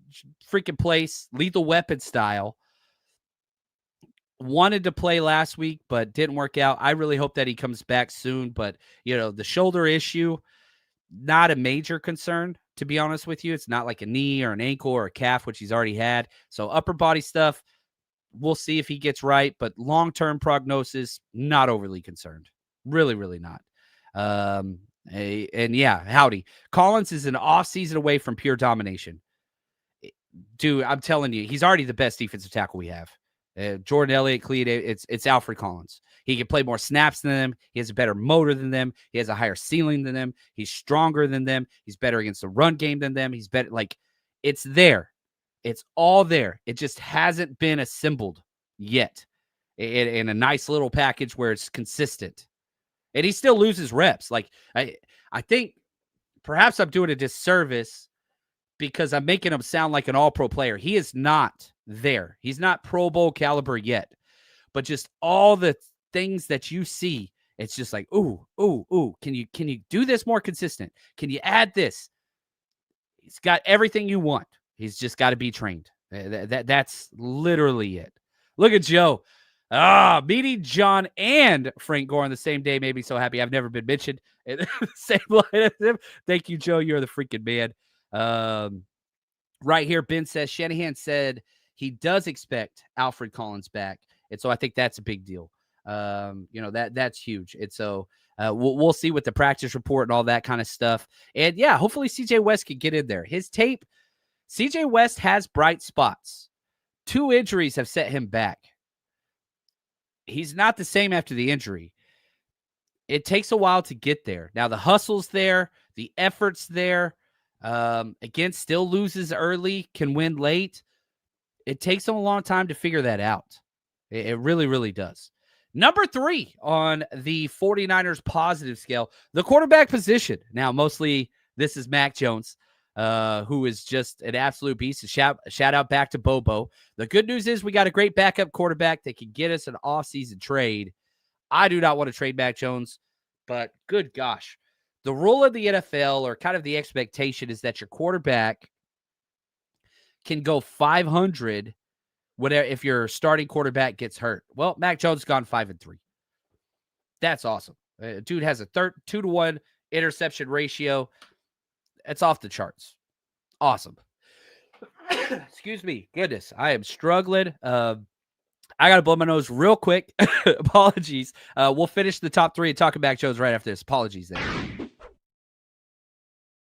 freaking place, lethal weapon style. Wanted to play last week, but didn't work out. I really hope that he comes back soon. But, the shoulder issue, not a major concern, to be honest with you. It's not like a knee or an ankle or a calf, which he's already had. So upper body stuff, we'll see if he gets right. But long-term prognosis, not overly concerned. Really, really not. And yeah, howdy. Collins is an off-season away from pure domination. dude, I'm telling you, he's already the best defensive tackle we have. Jordan Elliott, Cleat, it's Alfred Collins. He can play more snaps than them. He has a better motor than them. He has a higher ceiling than them. He's stronger than them. He's better against the run game than them. He's better. Like, it's there. It's all there. It just hasn't been assembled yet in a nice little package where it's consistent. And he still loses reps. Like, I think perhaps I'm doing a disservice because I'm making him sound like an all-pro player. He is not there. He's not Pro Bowl caliber yet. But just all the things that you see, it's just like, ooh. Can you do this more consistent? Can you add this? He's got everything you want. He's just got to be trained. That's literally it. Look at Joe. Meeting John and Frank Gore on the same day made me so happy. I've never been mentioned in the same line as him. Thank you, Joe. You're the freaking man. Right here, Ben says, Shanahan said he does expect Alfred Collins back. And so I think that's a big deal. That's huge. And so we'll see with the practice report and all that kind of stuff. And yeah, hopefully CJ West can get in there. His tape, CJ West has bright spots. 2 injuries have set him back. He's not the same after the injury. It takes a while to get there. Now, the hustle's there. The effort's there. Again, still loses early, can win late. It takes him a long time to figure that out. It really, really does. Number 3 on the 49ers positive scale, the quarterback position. Now, mostly this is Mac Jones, who is just an absolute beast. A shout out back to Bobo. The good news is we got a great backup quarterback that can get us an offseason trade. I do not want to trade Mac Jones, but good gosh. The rule of the NFL, or kind of the expectation, is that your quarterback can go 500 if your starting quarterback gets hurt. Well, Mac Jones has gone 5-3. That's awesome. Dude has a 2-to-1 interception ratio. It's off the charts. Awesome. Excuse me. Goodness, I am struggling. I got to blow my nose real quick. Apologies. We'll finish the top 3 and talk about Jones right after this. Apologies there.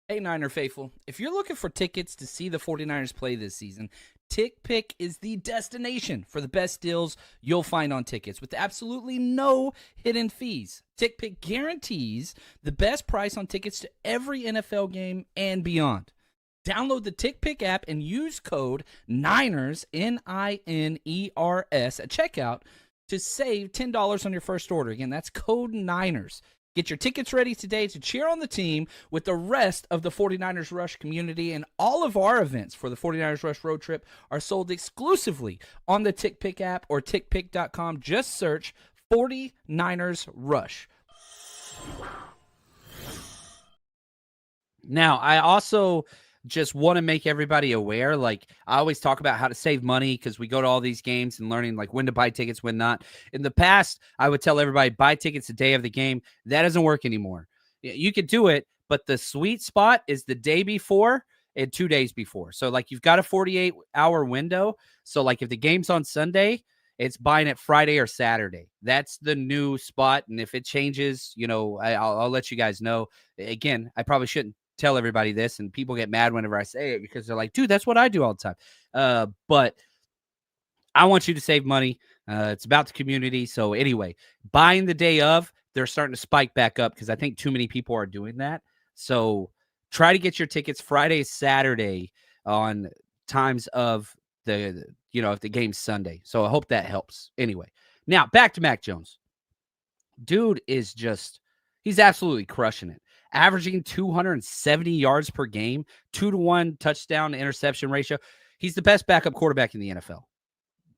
Hey, Niner faithful. If you're looking for tickets to see the 49ers play this season, TickPick is the destination for the best deals you'll find on tickets with absolutely no hidden fees. TickPick guarantees the best price on tickets to every NFL game and beyond. Download the TickPick app and use code NINERS, NINERS, at checkout to save $10 on your first order. Again, that's code NINERS. Get your tickets ready today to cheer on the team with the rest of the 49ers Rush community. And all of our events for the 49ers Rush road trip are sold exclusively on the TickPick app or tickpick.com. Just search 49ers Rush. Now, I also just want to make everybody aware, like I always talk about how to save money because we go to all these games and learning like when to buy tickets, when not. In the past, I would tell everybody buy tickets the day of the game. That doesn't work anymore. You could do it, but the sweet spot is the day before and 2 days before. So like you've got a 48-hour window. So like if the game's on Sunday, it's buying it Friday or Saturday. That's the new spot. And if it changes, I'll let you guys know. Again, I probably shouldn't tell everybody this, and people get mad whenever I say it because they're like, dude, that's what I do all the time. But I want you to save money. It's about the community. So anyway, buying the day of, they're starting to spike back up because I think too many people are doing that. So try to get your tickets Friday, Saturday on times of if the game's Sunday. So I hope that helps. Anyway, now back to Mac Jones. Dude is he's absolutely crushing it. Averaging 270 yards per game, 2-to-1 touchdown to interception ratio. He's the best backup quarterback in the NFL,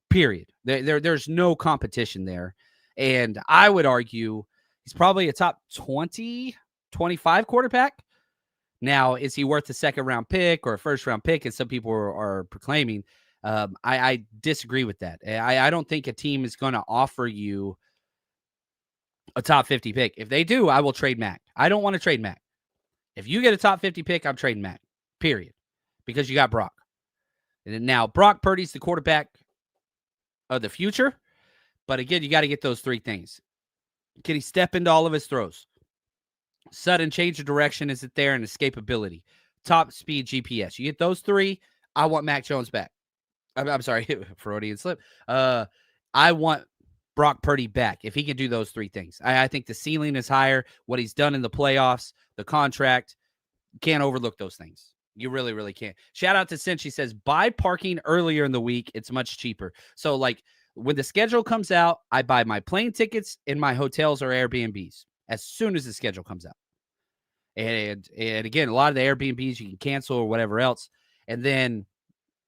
period. There's no competition there. And I would argue he's probably a top 20, 25 quarterback. Now, is he worth a second-round pick or a first-round pick, as some people are proclaiming? I disagree with that. I don't think a team is going to offer you a top 50 pick. If they do, I will trade Mac. I don't want to trade Mac. If you get a top 50 pick, I'm trading Mac, period, because you got Brock. And now Brock Purdy's the quarterback of the future. But again, you got to get those 3 things. Can he step into all of his throws? Sudden change of direction, is it there? And escapability. Top speed GPS. You get those 3, I want Mac Jones back. I'm sorry, Freudian slip. I want Brock Purdy back if he can do those three things. I think the ceiling is higher. What he's done in the playoffs, the contract, can't overlook those things. You really, really can't. Shout out to Cinch. She says, buy parking earlier in the week. It's much cheaper. So, like, when the schedule comes out, I buy my plane tickets and my hotels or Airbnbs as soon as the schedule comes out. And again, a lot of the Airbnbs you can cancel or whatever else. And then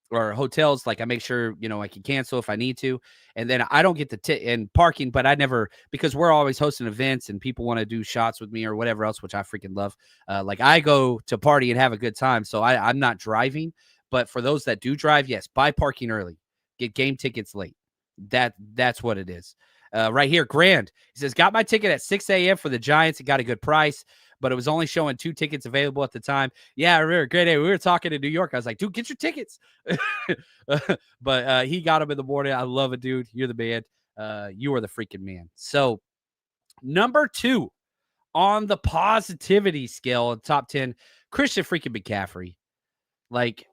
or hotels, like I make sure, I can cancel if I need to. And then I don't get the and parking, but I never, because we're always hosting events and people want to do shots with me or whatever else, which I freaking love. Like I go to party and have a good time. So I'm not driving, but for those that do drive, yes, buy parking early, get game tickets late. That's what it is. Right here, Grand, he says, got my ticket at 6 a.m. for the Giants and got a good price, but it was only showing 2 tickets available at the time. Yeah, I remember. Great day. We were talking in New York. I was like, dude, get your tickets. But he got them in the morning. I love it, dude. You're the man. You are the freaking man. So, number 2 on the positivity scale in top 10, Christian freaking McCaffrey. Like,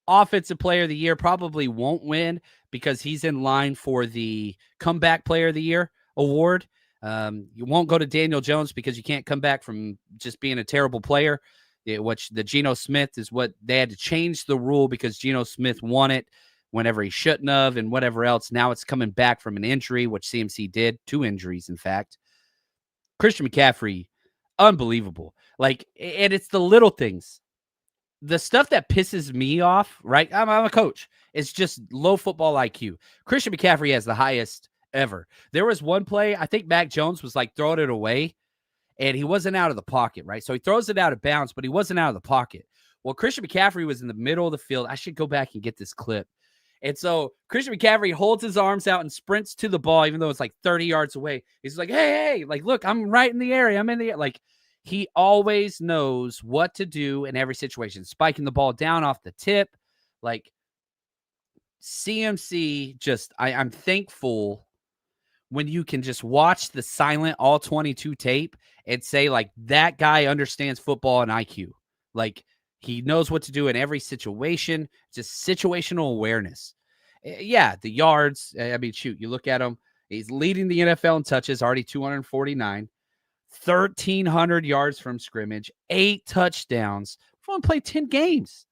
offensive player of the year probably won't win because he's in line for the comeback player of the year award. You won't go to Daniel Jones because you can't come back from just being a terrible player, which the Geno Smith is what they had to change the rule because Geno Smith won it whenever he shouldn't have and whatever else. Now it's coming back from an injury, which CMC did, 2 injuries, in fact. Christian McCaffrey, unbelievable. Like, and it's the little things. The stuff that pisses me off, right? I'm a coach. It's just low football IQ. Christian McCaffrey has the highest ever. There was one play, I think Mac Jones was like throwing it away, and he wasn't out of the pocket, right? So he throws it out of bounds, but he wasn't out of the pocket. Well, Christian McCaffrey was in the middle of the field. I should go back and get this clip. And so Christian McCaffrey holds his arms out and sprints to the ball, even though it's like 30 yards away. He's like, hey, like, look, I'm right in the area. I'm in the, like, he always knows what to do in every situation. Spiking the ball down off the tip. Like, CMC just, I'm thankful when you can just watch the silent all 22 tape and say, like, that guy understands football and IQ. Like, he knows what to do in every situation. Just situational awareness. Yeah, the yards. I mean, shoot, you look at him. He's leading the NFL in touches, already 249. 1,300 yards from scrimmage, 8 touchdowns. We've only played 10 games.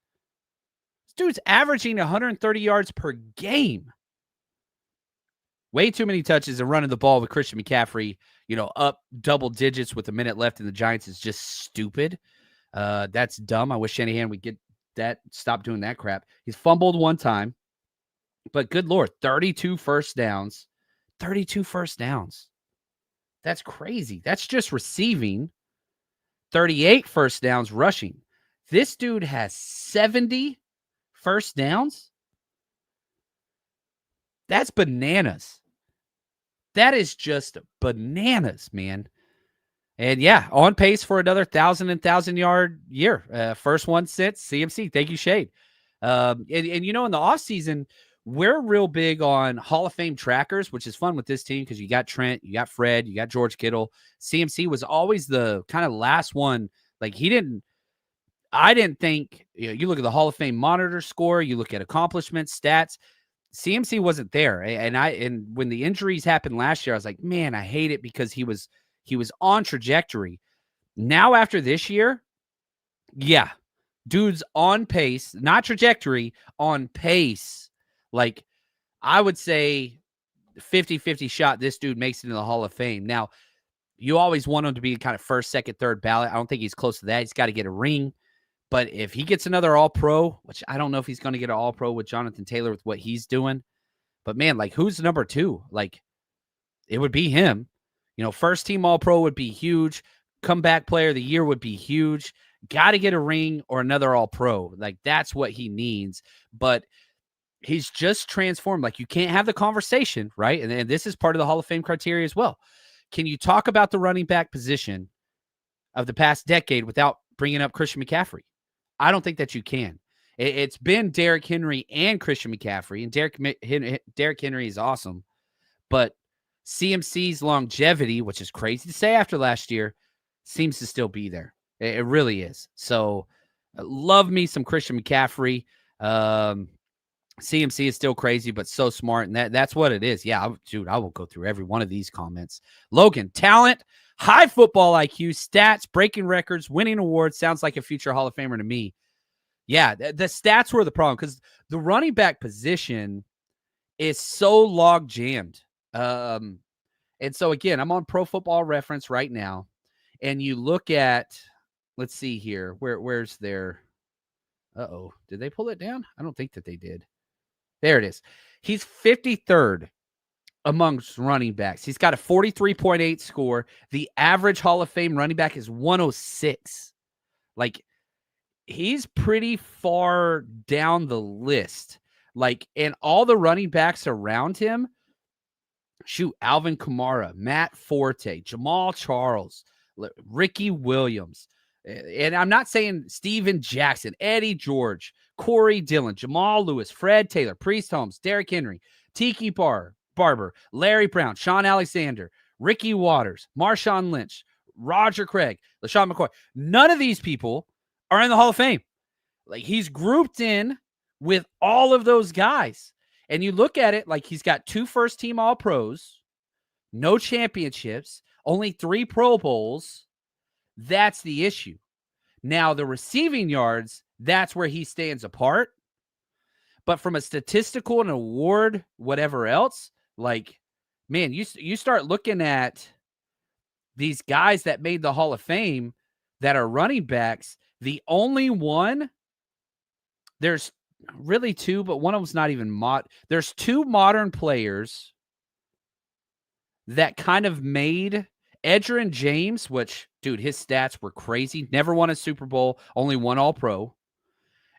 This dude's averaging 130 yards per game. Way too many touches and running the ball with Christian McCaffrey, up double digits with a minute left in the Giants is just stupid. That's dumb. I wish Shanahan would get that, stop doing that crap. He's fumbled one time, but good Lord, 32 first downs. 32 first downs. That's crazy. That's just receiving. 38 first downs rushing. This dude has 70 first downs. That's bananas. That is just bananas, man. And yeah, on pace for another 1,000-yard year. First one since CMC. Thank you, Shade. And in the offseason, we're real big on Hall of Fame trackers, which is fun with this team because you got Trent, you got Fred, you got George Kittle. CMC was always the kind of last one. Like, I didn't think, you look at the Hall of Fame monitor score, you look at accomplishments, stats, CMC wasn't there. And when the injuries happened last year, I was like, man, I hate it because he was on trajectory. Now after this year, yeah, dude's on pace, not trajectory, on pace. Like, I would say 50-50 shot this dude makes it into the Hall of Fame. Now, you always want him to be kind of first, second, third ballot. I don't think he's close to that. He's got to get a ring. But if he gets another All-Pro, which I don't know if he's going to get an All-Pro with Jonathan Taylor with what he's doing. But, man, like, who's number 2? Like, it would be him. First team All-Pro would be huge. Comeback player of the year would be huge. Got to get a ring or another All-Pro. Like, that's what he needs. But he's just transformed. Like, you can't have the conversation, right? And this is part of the Hall of Fame criteria as well. Can you talk about the running back position of the past decade without bringing up Christian McCaffrey? I don't think that you can. It's been Derrick Henry and Christian McCaffrey, and Derrick Henry is awesome. But CMC's longevity, which is crazy to say after last year, seems to still be there. It really is. So love me some Christian McCaffrey. CMC is still crazy, but so smart, and that's what it is. Yeah, dude, I will go through every one of these comments. Logan, talent, high football IQ, stats, breaking records, winning awards. Sounds like a future Hall of Famer to me. Yeah, the stats were the problem because the running back position is so log jammed. And so again, I'm on Pro Football Reference right now, and you look at, let's see here, where's their? Did they pull it down? I don't think that they did. There it is. He's 53rd amongst running backs. He's got a 43.8 score. The average Hall of Fame running back is 106. Like, he's pretty far down the list. Like, and all the running backs around him, Alvin Kamara, Matt Forte, Jamal Charles, Ricky Williams. And I'm not saying Steven Jackson, Eddie George, Corey Dillon, Jamal Lewis, Fred Taylor, Priest Holmes, Derrick Henry, Tiki Barber, Larry Brown, Sean Alexander, Ricky Waters, Marshawn Lynch, Roger Craig, LaShawn McCoy. None of these people are in the Hall of Fame. Like, he's grouped in with all of those guys. And you look at it like he's got 2 first-team All-Pros, no championships, only 3 Pro Bowls. That's the issue. Now, the receiving yards, that's where he stands apart. But from a statistical and award, whatever else, like, man, you start looking at these guys that made the Hall of Fame that are running backs. The only one, there's really 2, but one of them's not even there's 2 modern players that kind of made Edgerrin James, which, dude, his stats were crazy. Never won a Super Bowl, only 1 All-Pro.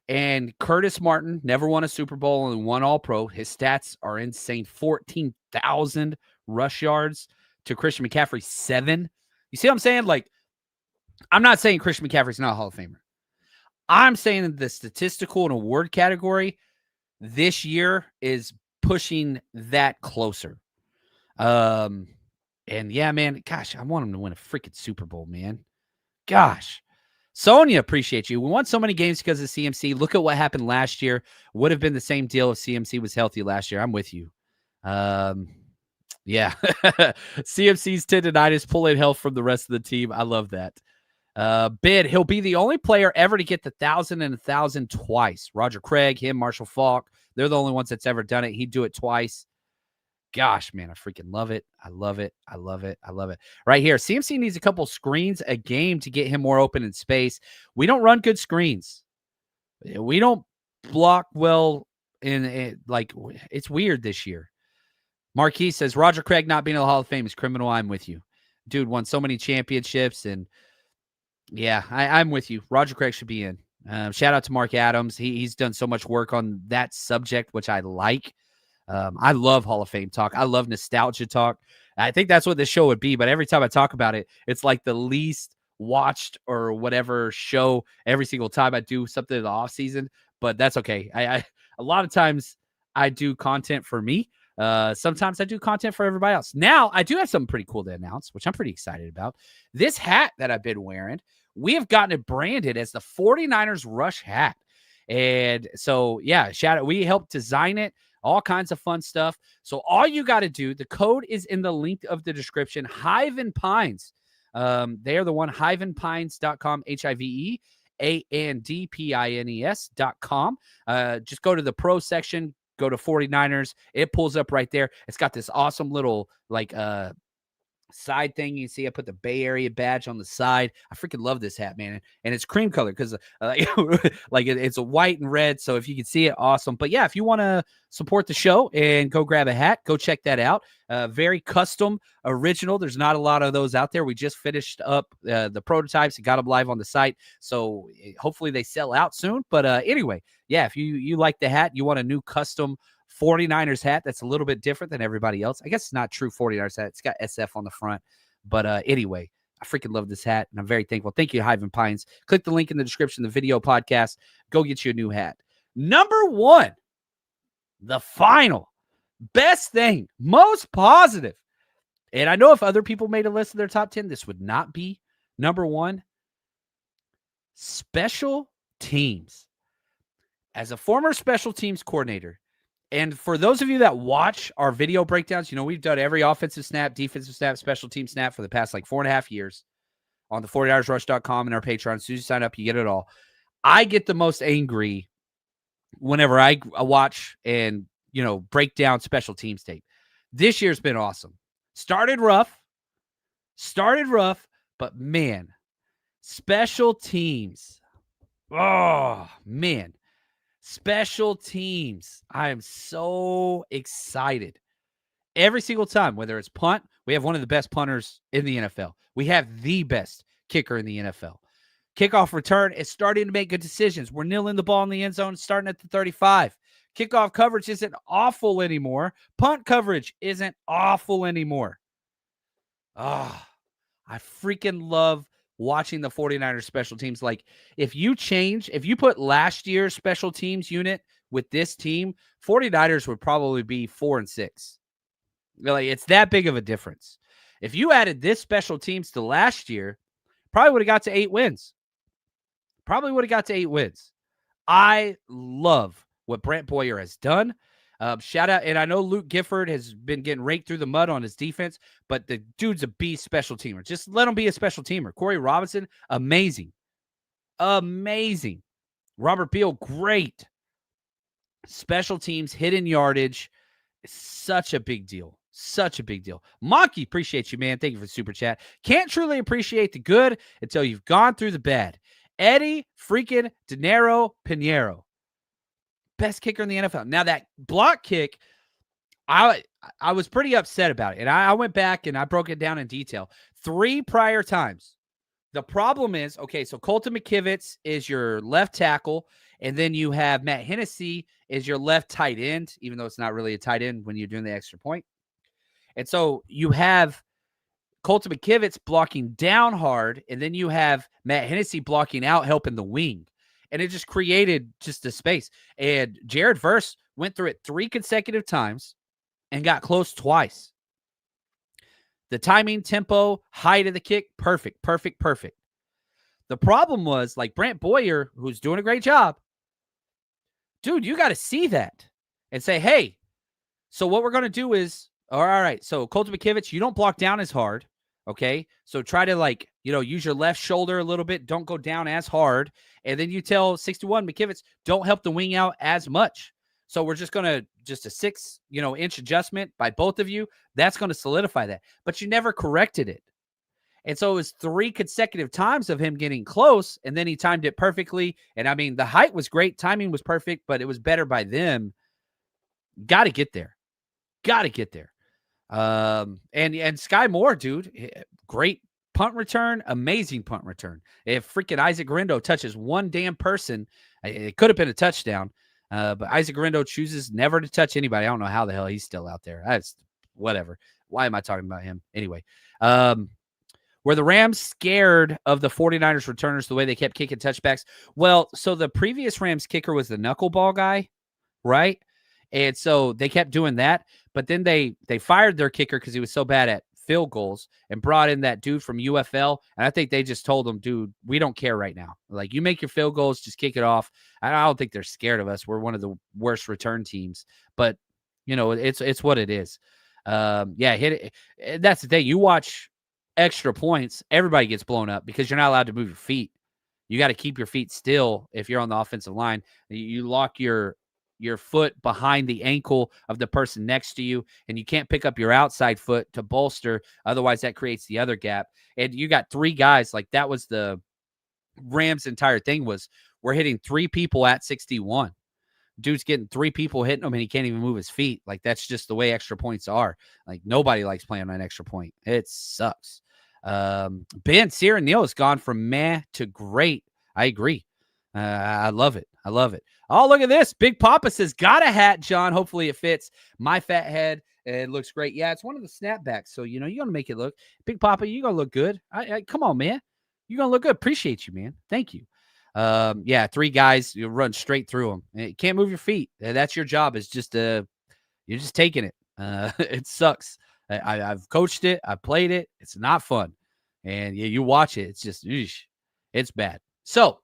And Curtis Martin, never won a Super Bowl, only 1 All-Pro. His stats are insane. 14,000 rush yards to Christian McCaffrey, 7. You see what I'm saying? Like, I'm not saying Christian McCaffrey's not a Hall of Famer. I'm saying that the statistical and award category this year is pushing that closer. And yeah, man, gosh, I want him to win a freaking Super Bowl, man. Gosh. Sonia, appreciate you. We won so many games because of CMC. Look at what happened last year. Would have been the same deal if CMC was healthy last year. I'm with you. Yeah. CMC's tendonitis pulling health from the rest of the team. I love that. Bid, he'll be the only player ever to get the 1,000 and 1,000 twice. Roger Craig, him, Marshall Faulk. They're the only ones that's ever done it. He'd do it twice. Gosh, man, I freaking love it. I love it. I love it. I love it. Right here, CMC needs a couple screens a game to get him more open in space. We don't run good screens. We don't block well like, it's weird this year. Marquis says, Roger Craig not being in the Hall of Fame is criminal. I'm with you. Dude won so many championships, and yeah, I'm with you. Roger Craig should be in. Shout out to Mark Adams. He's done so much work on that subject, which I like. I love Hall of Fame talk. I love nostalgia talk. I think that's what this show would be. But every time I talk about it, it's like the least watched or whatever show every single time I do something in the off season. But that's okay. I a lot of times I do content for me. Sometimes I do content for everybody else. Now I do have something pretty cool to announce, which I'm pretty excited about. This hat that I've been wearing, we have gotten it branded as the 49ers Rush hat. And so, yeah, shout out. We helped design it. All kinds of fun stuff. So all you got to do, the code is in the link of the description, Hive and Pines. They are the one, hiveandpines.com, HIVEANDPINES.com. Just go to the pro section, go to 49ers. It pulls up right there. It's got this awesome little, like, side thing. You see I put the Bay Area badge on the side. I freaking love this hat, man. And it's cream color because like it's a white and red. So if you can see it, awesome. But yeah, if you want to support the show and go grab a hat, go check that out. Very custom, original. There's not a lot of those out there. We just finished up the prototypes and got them live on the site. So hopefully they sell out soon. But anyway, yeah, if you like the hat, you want a new custom 49ers hat that's a little bit different than everybody else. I guess it's not true 49ers hat. It's got SF on the front. But anyway, I freaking love this hat, and I'm very thankful. Thank you, Hive and Pines. Click the link in the description of the video podcast. Go get you a new hat. Number 1, the final, best thing, most positive. And I know if other people made a list of their top 10, this would not be number 1. Special teams. as a former special teams coordinator, and for those of you that watch our video breakdowns, we've done every offensive snap, defensive snap, special team snap for the past like 4.5 years on the 40YardsRush.com and our Patreon. As soon as you sign up, you get it all. I get the most angry whenever I watch and, break down special teams tape. This year's been awesome. Started rough, but man, special teams. Oh, man. Special teams. I am so excited. Every single time, whether it's punt, we have one of the best punters in the NFL. We have the best kicker in the NFL. Kickoff return is starting to make good decisions. We're kneeling the ball in the end zone, starting at the 35. Kickoff coverage isn't awful anymore. Punt coverage isn't awful anymore. I freaking love watching the 49ers special teams. Like, if you put last year's special teams unit with this team, 49ers would probably be 4-6. Like, it's that big of a difference. If you added this special teams to last year, probably would have got to 8 wins. I love what Brent Boyer has done. Shout out, and I know Luke Gifford has been getting raked through the mud on his defense, but the dude's a beast special teamer. Just let him be a special teamer. Corey Robinson, amazing. Robert Beal, great. Special teams, hidden yardage, such a big deal. Monkey, appreciate you, man. Thank you for the super chat. Can't truly appreciate the good until you've gone through the bad. Eddie freaking Dinero Pinheiro. Best kicker in the NFL. Now, that block kick, I was pretty upset about it. And I went back and I broke it down in detail. 3 prior times. The problem is, okay, so Colton McKivitz is your left tackle, and then you have Matt Hennessy is your left tight end, even though it's not really a tight end when you're doing the extra point. And so you have Colton McKivitz blocking down hard, and then you have Matt Hennessy blocking out, helping the wing. And it just created just a space. And Jared Verse went through it 3 consecutive times and got close twice. The timing, tempo, height of the kick, perfect. The problem was, like, Brent Boyer, who's doing a great job, dude, you got to see that and say, hey, so what we're going to do is, all right, so Colton McKivitz, you don't block down as hard, okay? So try to, use your left shoulder a little bit. Don't go down as hard. And then you tell 61 McKivitz, don't help the wing out as much. So we're just going to, just a 6, inch adjustment by both of you. That's going to solidify that. But you never corrected it. And so it was 3 consecutive times of him getting close, and then he timed it perfectly. And I mean, the height was great. Timing was perfect, but it was better by them. Got to get there. And Sky Moore, dude, great punt return, amazing punt return. If freaking Isaac Guerrero touches one damn person, it could have been a touchdown. But Isaac Guerrero chooses never to touch anybody. I don't know how the hell he's still out there. That's whatever. Why am I talking about him? Anyway, were the Rams scared of the 49ers returners the way they kept kicking touchbacks? Well, so the previous Rams kicker was the knuckleball guy, right? And so they kept doing that. But then they fired their kicker because he was so bad at field goals and brought in that dude from UFL. And I think they just told him, dude, we don't care right now. Like, you make your field goals, just kick it off. I don't think they're scared of us. We're one of the worst return teams. But, it's what it is. Hit it. That's the thing. You watch extra points, everybody gets blown up because you're not allowed to move your feet. You got to keep your feet still if you're on the offensive line. You lock your foot behind the ankle of the person next to you, and you can't pick up your outside foot to bolster. Otherwise, that creates the other gap. And you got 3 guys. Like, that was the Rams' entire thing, was we're hitting 3 people at 61. Dude's getting 3 people hitting him, and he can't even move his feet. Like, that's just the way extra points are. Like, nobody likes playing on an extra point. It sucks. Ben, Sierra Neal has gone from meh to great. I agree. I love it. Oh, look at this. Big Papa says, got a hat, John. Hopefully it fits my fat head. It looks great. Yeah, it's one of the snapbacks. So, you're going to make it look. Big Papa, you're going to look good. Come on, man. You're going to look good. Appreciate you, man. Thank you. 3 guys, you run straight through them. You can't move your feet. That's your job. Is just you're just taking it. It sucks. I've coached it. I played it. It's not fun. And you watch it. It's just, it's bad. So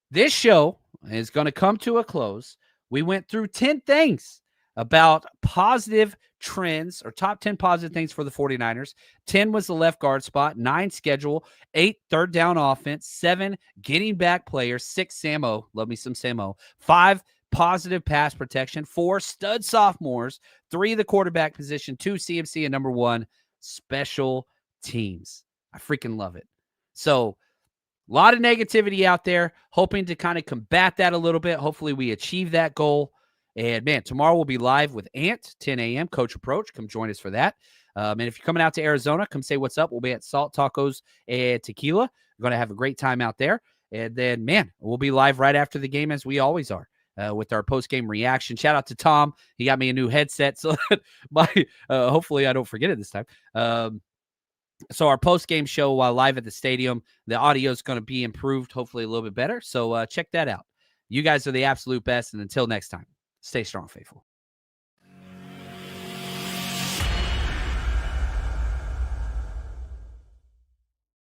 this show, is going to come to a close. We went through 10 things about positive trends or top 10 positive things for the 49ers. 10 was the left guard spot, 9 schedule, 8 third down offense, 7 getting back players, 6 Samo, love me some Samo, 5 positive pass protection, 4 stud sophomores, 3 the quarterback position, 2 CMC, and number 1 special teams. I freaking love it. So a lot of negativity out there, hoping to kind of combat that a little bit. Hopefully we achieve that goal. And, man, tomorrow we'll be live with Ant, 10 a.m., Coach Approach. Come join us for that. And if you're coming out to Arizona, come say what's up. We'll be at Salt Tacos and Tequila. We're going to have a great time out there. And then, man, we'll be live right after the game as we always are with our post-game reaction. Shout out to Tom. He got me a new headset, so hopefully I don't forget it this time. So our post-game show while live at the stadium, the audio is going to be improved, hopefully a little bit better. So check that out. You guys are the absolute best. And until next time, stay strong, faithful.